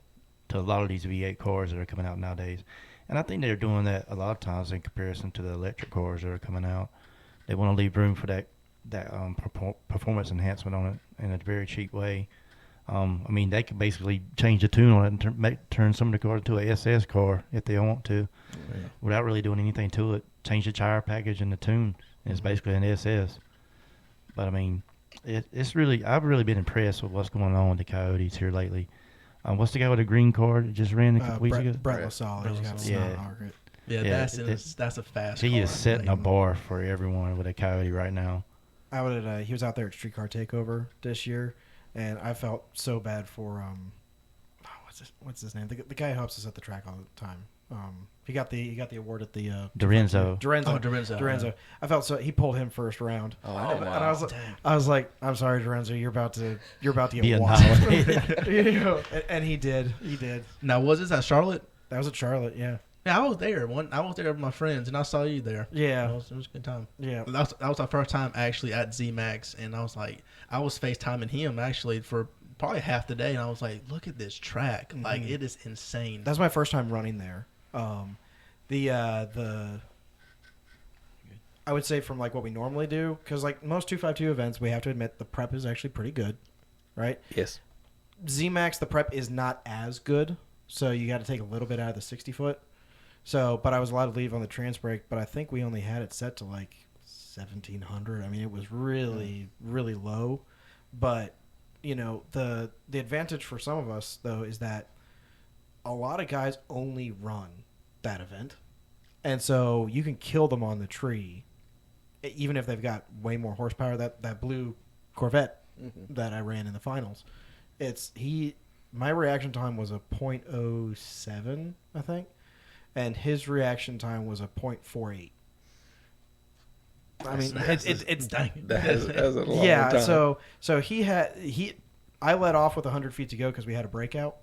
to a lot of these V8 cars that are coming out nowadays. And I think they're doing that a lot of times in comparison to the electric cars that are coming out. They want to leave room for that performance enhancement on it in a very cheap way. I mean, they can basically change the tune on it and turn some of the cars into a SS car if they want to, without really doing anything to it. Change the tire package and the tune, and it's basically an SS. But I mean, I've really been impressed with what's going on with the Coyotes here lately. What's the guy with the green car that just ran a couple weeks ago? Brett LaSalle. He's got snot rocket. Yeah, that's a fast car. He is setting a bar for everyone with a Coyote right now. He was out there at Streetcar Takeover this year, and I felt so bad for what's his name? The guy who helps us at the track all the time. He got the award at the Dorenzo. Dorenzo. I felt so. He pulled him first round. Oh, wow. And I was like, I'm sorry, Dorenzo, you're about to Be get washed. annihilated. And he did. Now, was this at Charlotte? That was at Charlotte. Yeah. Yeah, I was there. I was there with my friends, and I saw you there. Yeah. It was a good time. Yeah. That was our first time actually at Z-Max, and I was FaceTiming him actually for probably half the day, and I was like, look at this track. Mm-hmm. Like, it is insane. That's my first time running there. I would say from like what we normally do, because like most 252 events, we have to admit the prep is actually pretty good, right? Yes. Z-Max, the prep is not as good, so you got to take a little bit out of the 60-foot. So, but I was allowed to leave on the trans brake, but I think we only had it set to like 1,700. I mean, it was really, really low. But, the advantage for some of us, though, is that a lot of guys only run that event. And so you can kill them on the tree, even if they've got way more horsepower. That blue Corvette that I ran in the finals, my reaction time was a .07, I think. And his reaction time was a .48. I mean, it's that's a long yeah. time. So I let off with 100 feet to go because we had a breakout,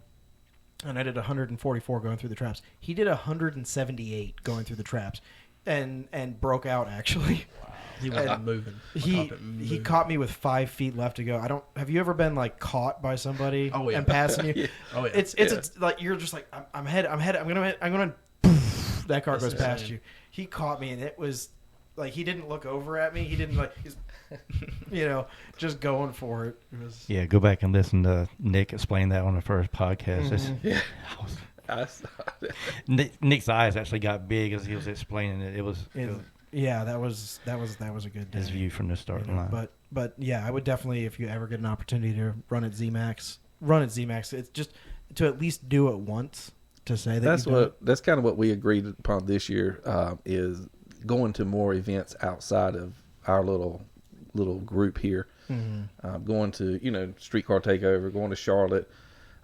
and I did 144 going through the traps. He did 178 going through the traps, and broke out actually. Wow. He wasn't moving. He caught me with 5 feet left to go. Have you ever been like caught by somebody and passing you? Yeah. Oh yeah. It's like you're just like I'm gonna that car That's goes past insane. you. He caught me, and it was like he didn't look over at me. He didn't like, he's, you know, just going for it. It was, Yeah, go back and listen to Nick explain that on the first podcast. Yeah. I was- I saw that. Nick's eyes actually got big as he was explaining it. It was yeah, that was a good day. his view from the You starting know, line. but yeah, I would definitely, if you ever get an opportunity to run at ZMAX, run at ZMAX. It's just to at least do it once to say that That's kind of what we agreed upon this year, is going to more events outside of our little group here. Mm-hmm. Going to Streetcar Takeover, going to Charlotte.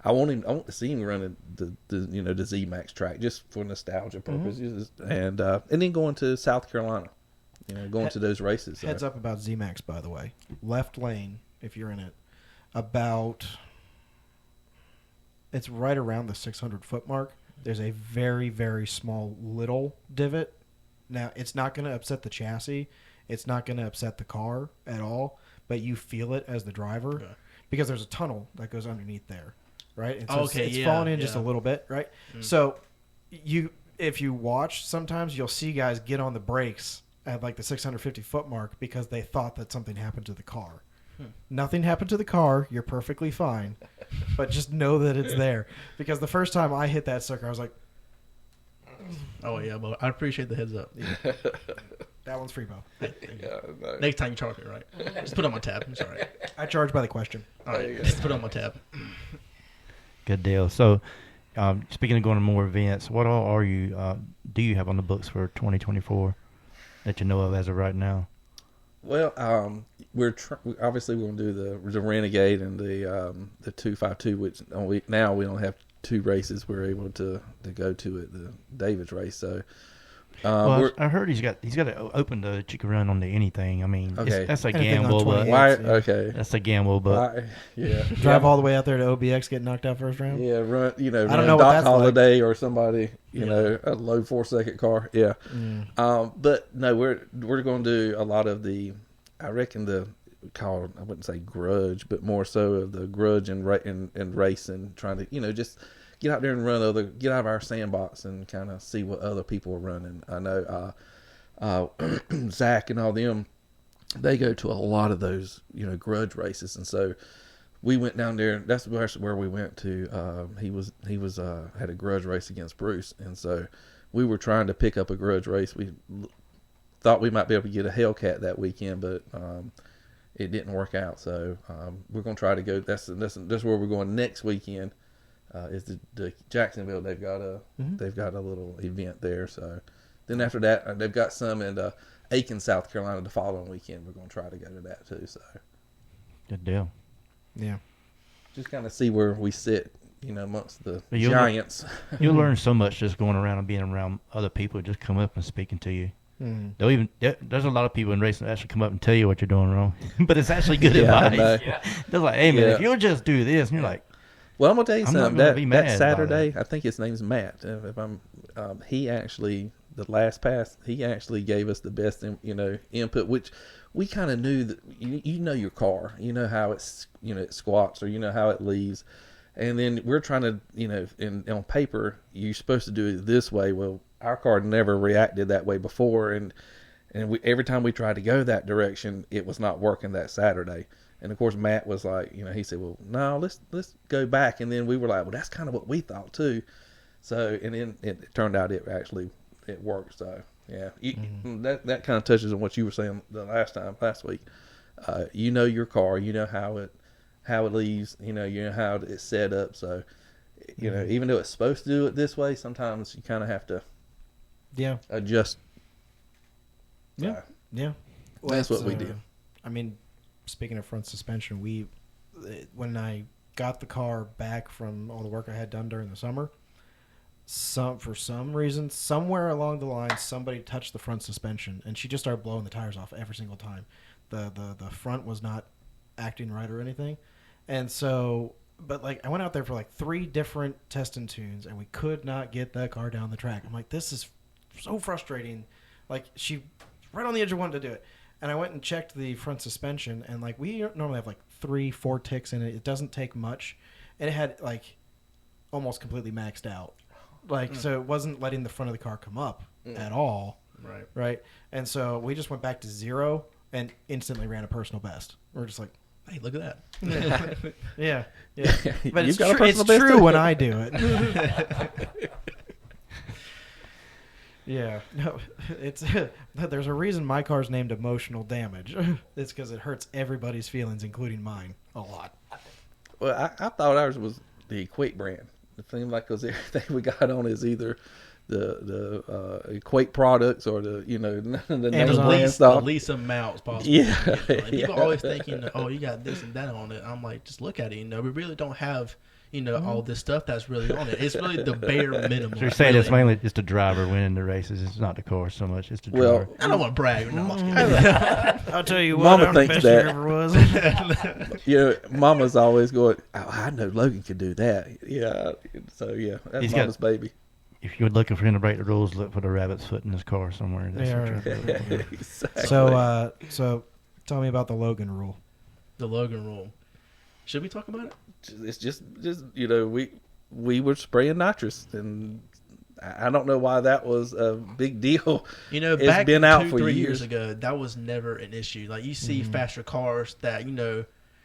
I want to see him running the ZMAX track just for nostalgia purposes, and then going to South Carolina, going to those races. Heads up about ZMAX, by the way. Left lane, if you're in it, it's right around the 600-foot mark. There's a very, very small little divot. Now, it's not going to upset the chassis. It's not going to upset the car at all, but you feel it as the driver because there's a tunnel that goes underneath there, right? And so it's falling in just a little bit, right? So if you watch, sometimes you'll see guys get on the brakes at like the 650-foot mark because they thought that something happened to the car. Nothing happened to the car. You're perfectly fine. But just know that it's there. Because the first time I hit that sucker, I was like, Oh yeah, but I appreciate the heads up. that one's free, Bo. Next time you charge me, right? Just put it on my tab. It's all right. I charge by the question. All right, just put it on my tab. Good deal. So, speaking of going to more events, what all are you do you have on the books for 2024 that you know of as of right now? Well, obviously we're going to do the Renegade and the 252, which now we don't have two races. We're able to go to it, the David's race. So, I heard he's got to open the chicken run on the anything. I mean, Okay. that's a Anything on gamble, but 28. why? Yeah. Okay. that's a gamble, but Yeah. Drive all the way out there to OBX, get knocked out first round? Yeah, run. I Run don't know what Doc that's Holiday or somebody. A low 4-second car. Yeah. But no, we're going to do a lot of the. I reckon I wouldn't say grudge, but more so of the grudge and racing, trying to just get out there and get out of our sandbox and kind of see what other people are running. I know Zach and all them, they go to a lot of those grudge races, and so we went down there. That's where we went to. He was had a grudge race against Bruce, and so we were trying to pick up a grudge race. We thought we might be able to get a Hellcat that weekend, but it didn't work out. So we're going to try to go. That's where we're going next weekend. Is the Jacksonville? They've got a little event there. So then after that, they've got some in Aiken, South Carolina, the following weekend. We're going to try to go to that too. So good deal. Yeah. just kind of see where we sit, amongst the But you'll giants. You'll learn so much just going around and being around other people who just come up and speaking to you. Mm. There's a lot of people in racing that actually come up and tell you what you're doing wrong, but it's actually good Yeah, I advice. know. They're like, "Hey man, Yeah. if you'll just do this," and you're like, Well, I'm gonna tell you I'm not something. gonna be mad That about Saturday, I think his name's Matt. If I'm, he actually the last pass, he actually gave us the best, input. Which we kind of knew that you know your car, you know how it's it squats or you know how it leaves, and then we're trying to on paper you're supposed to do it this way. Well, our car never reacted that way before, and every time we tried to go that direction, it was not working that Saturday. And of course, Matt was like, he said, "Well, no, let's go back." And then we were like, "Well, that's kind of what we thought too." So, and then it turned out it worked. So, yeah, that kind of touches on what you were saying last week. You know your car, you know how it leaves, you know how it's set up. So, even though it's supposed to do it this way, sometimes you kind of have to adjust. Yeah. Yeah. Well, That's what we did. I mean, speaking of front suspension, when I got the car back from all the work I had done during the summer, for some reason, somewhere along the line, somebody touched the front suspension, and she just started blowing the tires off every single time. The front was not acting right or anything, and so, but I went out there for 3 different test and tunes, and we could not get that car down the track. I'm like, this is so frustrating. She right on the edge of wanting to do it. And I went and checked the front suspension, and we normally have 3-4 ticks in it. It doesn't take much, and it had almost completely maxed out. So it wasn't letting the front of the car come up at all. Right. And so we just went back to 0 and instantly ran a personal best. We're just like, hey, look at that. yeah. But You've it's got a true. It's personal best true too? when I do it. Yeah, no, it's there's a reason my car's named Emotional Damage. It's because it hurts everybody's feelings, including mine, a lot. Well, I thought ours was the Equate brand. It seemed like because everything we got on is either the Equate products or the the name Amazon. brand The stuff. least amounts possible. Yeah. Like, people Yeah. always thinking, oh, you got this and that on it. I'm like, just look at it. We really don't have all this stuff that's really on it. It's really the bare minimum. So you're saying really. it's mainly just the driver winning the races. It's not the car so much. It's the Well, driver. I don't want to brag. No, I'm just kidding. I'll tell you Mama what, I'm the thinks best that. there ever was. Mama's always going, oh, I know Logan could do that. Yeah. So, yeah, that's He's got- Mama's baby. If you're looking for him to break the rules, look for the rabbit's foot in his car somewhere. That's Yeah, what you're doing. Exactly. So tell me about the Logan rule. The Logan rule. Should we talk about it? It's just we were spraying nitrous, and I don't know why that was a big deal. It's Back been out 2-3 for years years. ago, that was never an issue. Like you see faster cars that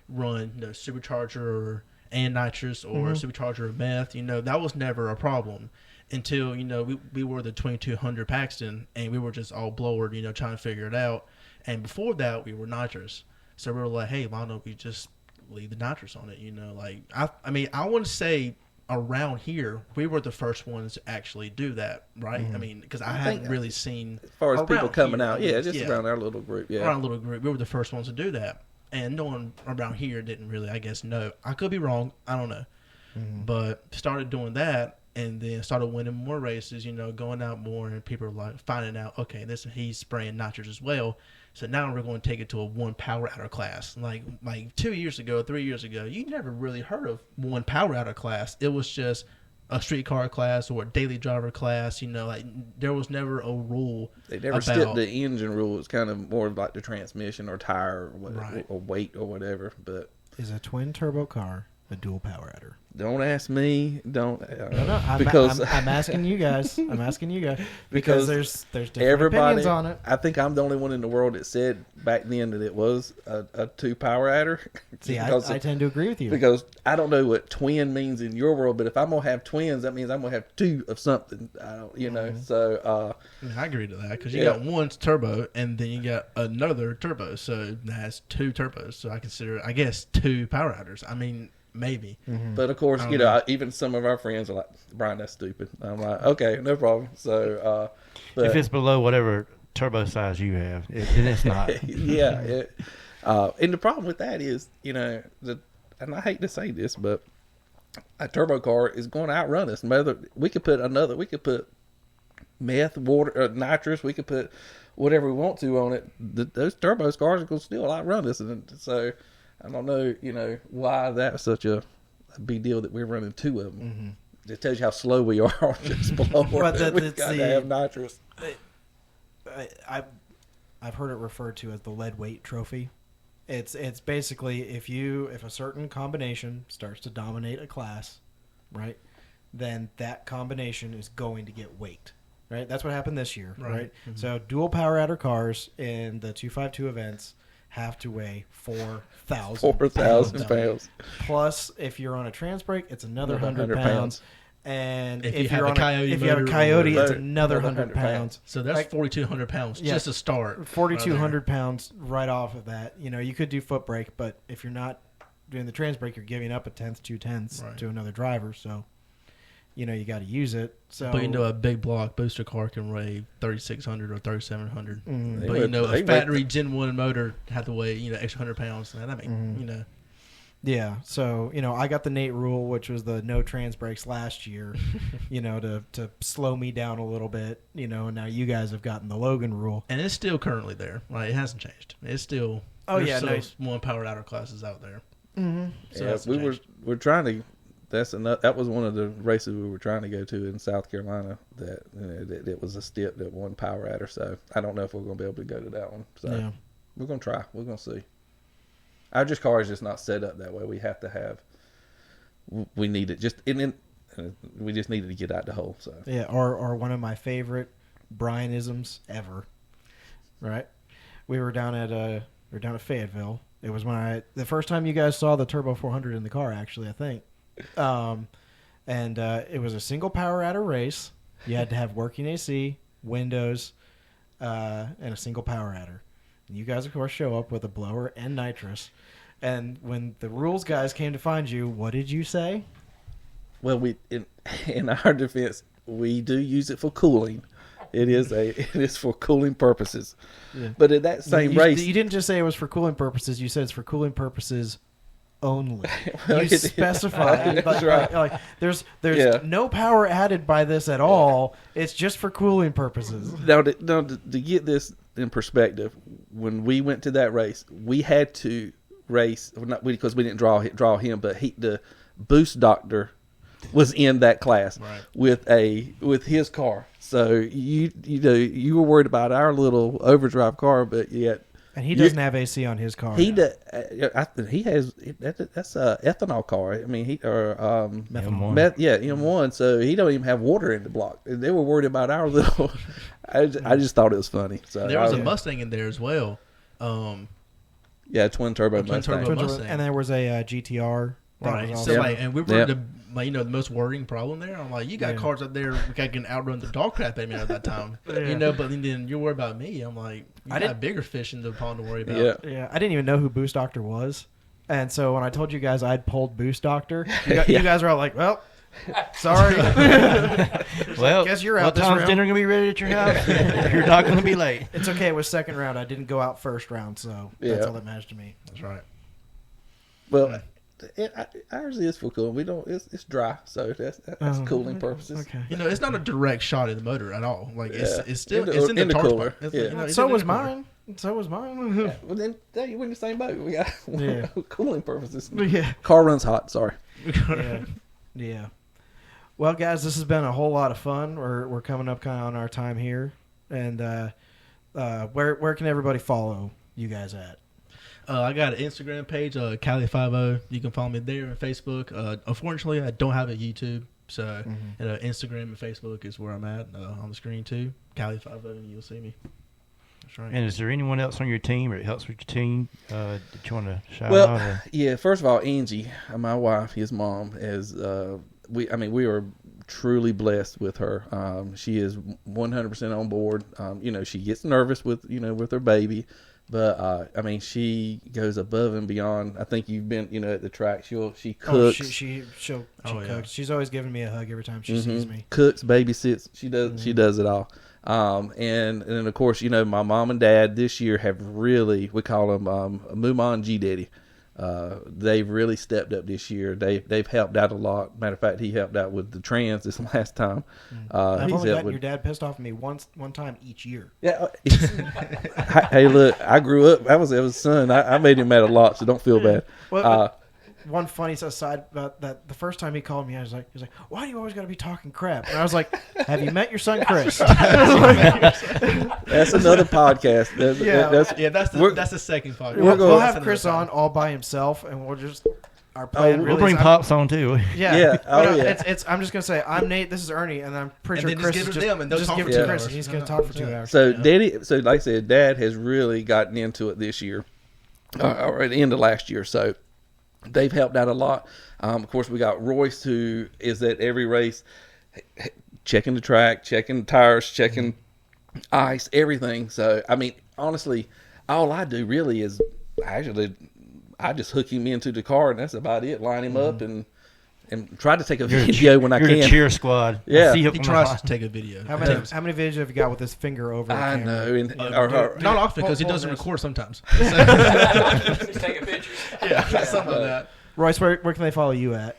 run supercharger and nitrous or supercharger or meth. That was never a problem until we were the 2200 Paxton and we were just all blowered, trying to figure it out. And before that, we were nitrous. So we were like, hey, why don't we just leave the nitrous on it? I want to say around here, we were the first ones to actually do that, right? Because I hadn't really seen As far as people around coming here, out, at yeah, least, just around our little group, yeah. around a little group. We were the first ones to do that. And no one around here didn't really, I guess, know. I could be wrong. I don't know. But started doing that and then started winning more races, going out more. And people were like finding out, okay, he's spraying nitrous as well. So now we're going to take it to a 1 power outer class. Like 2 years ago, 3 years ago, you never really heard of 1 power outer class. It was just a street car class or a daily driver class. There was never a rule. They never stepped the engine rule. It's kind of more like the transmission or tire or, whatever, or weight or whatever. But Is a twin turbo car a dual power adder? don't ask me. Don't. No, I'm asking you guys. Because there's different everybody opinions on it. I think I'm the only one in the world that said back then that it was a 2 power adder. See, I tend to agree with you. Because I don't know what twin means in your world, but if I'm gonna have twins, that means I'm gonna have 2 of something. I don't, So I agree to that because you got one's turbo and then you got another turbo, so it has 2 turbos. So I consider, I guess, 2 power adders. Maybe. But of course, even some of our friends are like, Brian, that's stupid. I'm like, okay, no problem. So, but If it's below whatever turbo size you have, then it's not. yeah. And the problem with that is, and I hate to say this, but a turbo car is going to outrun us. We could put meth, water, nitrous. We could put whatever we want to on it. Those turbo cars are going to still outrun us. And so I don't know, why that's such a big deal that we're running 2 of them. It tells you how slow we are on just below. We've got to have nitrous. I've heard it referred to as the lead weight trophy. It's basically if a certain combination starts to dominate a class, right, then that combination is going to get weight. Right? That's what happened this year, right? So dual power adder cars in the 252 events have to weigh 4,000 pounds. Plus, if you're on a trans brake, it's another 100 pounds. And If you you're have on a Coyote if you have a motor Coyote, or- it's another another 100 pounds. So that's 4,200 pounds just to start. 4,200 pounds right off of that. You could do foot brake, but if you're not doing the trans brake, you're giving up a tenth, 2 tenths to another driver. So, you got to use it. So, But a big block booster car can weigh 3,600 or 3,700. But They a factory Gen 1 motor had to weigh extra 100 pounds. Yeah, so I got the Nate rule, which was the no trans brakes last year, to slow me down a little bit, and now you guys have gotten the Logan rule, and it's still currently there. Right, it hasn't changed. It's still nice. 1 powered outer classes out there. So yeah, we're trying to. That was one of the races we were trying to go to in South Carolina. That it was a step that 1 power adder. So I don't know if we're going to be able to go to that one. So we're going to try. We're going to see. Our car is just not set up that way. We have to have. We need it just. And then we just needed to get out the hole. So Yeah, or one of my favorite Brianisms ever. Right? We were down at Fayetteville. It was the first time you guys saw the Turbo 400 in the car, actually, I think. And it was a single power adder race. You had to have working AC, windows, and a single power adder. And you guys, of course, show up with a blower and nitrous. And when the rules guys came to find you, what did you say? well, in our defense, we do use it for cooling. It is for cooling purposes. Yeah. But in that same race, you didn't just say it was for cooling purposes. You said it's for cooling purposes only. Well, You it is. specified. That's right. Like, there's Yeah. no power added by this at all. It's just for cooling purposes. Now, to get this in perspective, when we went to that race, we had to race not because we didn't draw him, but the boost doctor was in that class with his car. So you were worried about our little overdrive car, but yet. And he doesn't have AC on his car. He has that's a ethanol car. I mean M1. M1. So he don't even have water in the block. They were worried about our little. I just thought it was funny. So There was a Mustang in there as well. Twin turbo Mustang. turbo Mustang. And there was a GTR. That Right. was So awesome. like, and we were the most worrying problem there. I'm like, you got Yeah. cars out there that can outrun the dog crap at me at that time. Yeah. But then you're worried about me. I'm like, you got bigger fish in the pond to worry about. Yeah. Yeah, I didn't even know who Boost Doctor was. And so when I told you guys I'd pulled Boost Doctor, you guys were all like, well, sorry. Well, guess you're what out this time's round. dinner gonna be ready at your house? You're not gonna be late. It's okay. It was second round. I didn't go out first round, so that's Yeah. all that matters to me. That's right. Well, ours is for cooling. We don't. It's dry, so that's cooling purposes. Okay. It's not a direct shot in the motor at all. Like Yeah. it's still In the tar cooler. spot. It's, Yeah. it's So in was the cooler. mine. So was mine. Yeah, well, then we're in the same boat. We got Yeah. cooling purposes. Yeah. Car runs hot. Sorry. Yeah. Yeah. Well, guys, this has been a whole lot of fun. We're coming up kind of on our time here, and where can everybody follow you guys at? I got an Instagram page, Cali50. You can follow me there and Facebook. Unfortunately, I don't have a YouTube, so Instagram and Facebook is where I'm at on the screen too. Cali50, and you'll see me. That's right. And is there anyone else on your team or that helps with your team that you want to shout Well, out? Or? yeah. First of all, Angie, my wife, his mom, is we are truly blessed with her. She is 100% on board. She gets nervous with her baby, but she goes above and beyond. I think you've been at the track. She cooks. She yeah. cooks. She's always giving me a hug every time she sees me. Cooks, babysits. She does it all. And then of course, my mom and dad this year have really, we call them Mooman G Daddy. They've really stepped up this year. They've helped out a lot. Matter of fact, he helped out with the trans this last time. I've He's only helped gotten with, your dad pissed off at me one time each year. yeah. Hey, look, I grew up. I was his son. I made him mad a lot, so don't feel bad. Well, one funny aside about that, the first time he called me, he was like, why do you always got to be talking crap? And I was like, have you met your son, Chris? That's another podcast. That's the second podcast. We'll have Chris on all by himself, and we'll just our plan. We'll really bring is- Pops on too. Yeah, Yeah. Oh, But, yeah. It's. I'm just gonna say I'm Nate. This is Ernie, and I'm pretty And sure then Chris just is give it to them, and they'll just talk give for it to 2 Chris, hours. and he's gonna talk for 2 hours. So Daddy, like I said, Dad has really gotten into it this year, or at the end of last year. So they've helped out a lot. Of course, we got Royce, who is at every race, checking the track, checking the tires, checking ice, everything. So honestly, all I do really is I just hook him into the car, and that's about it. Line him up and try to take a video when I You're can. the cheer squad. Yeah. I see you He up on tries the to take a video. How many videos have you got with his finger over? the I camera? know, and Not often because he Hold doesn't this. record sometimes. He's taking pictures. Yeah, something like that. Royce, where can they follow you at?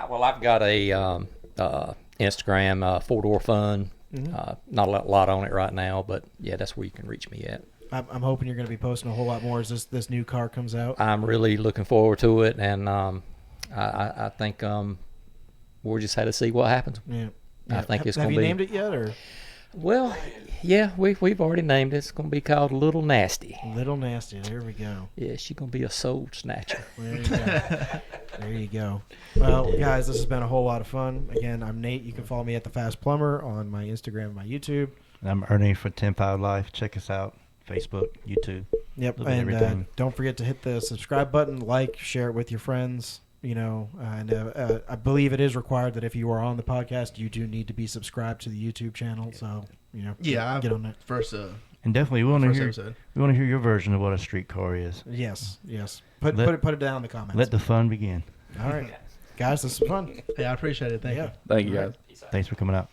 Well, I've got a Instagram, 4-door fun. Not a lot on it right now, but yeah, that's where you can reach me at. I'm hoping you're going to be posting a whole lot more as this new car comes out. I'm really looking forward to it, and I think we'll just have to see what happens. Yeah. I think it's Have going you to be. named it yet, or Well, yeah, we've already named it. It's going to be called Little Nasty. Little Nasty. There we go. Yeah, she's going to be a soul snatcher. There you go. There you go. Well, guys, this has been a whole lot of fun. Again, I'm Nate. You can follow me at The Fast Plumber on my Instagram and my YouTube. And I'm Ernie for 10-5 Life. Check us out. Facebook, YouTube. Yep. Little bit of And everything. don't forget to hit the subscribe button, like, share it with your friends. You know, and I believe it is required that if you are on the podcast, you do need to be subscribed to the YouTube channel. So, you know, get on it. First, And definitely, we want to first hear episode. your version of what a streetcar is. Yes. Put it down in the comments. Let the fun begin. All right, guys, this was fun. Hey, I appreciate it. Thank you. Thank you, guys. Thanks for coming out.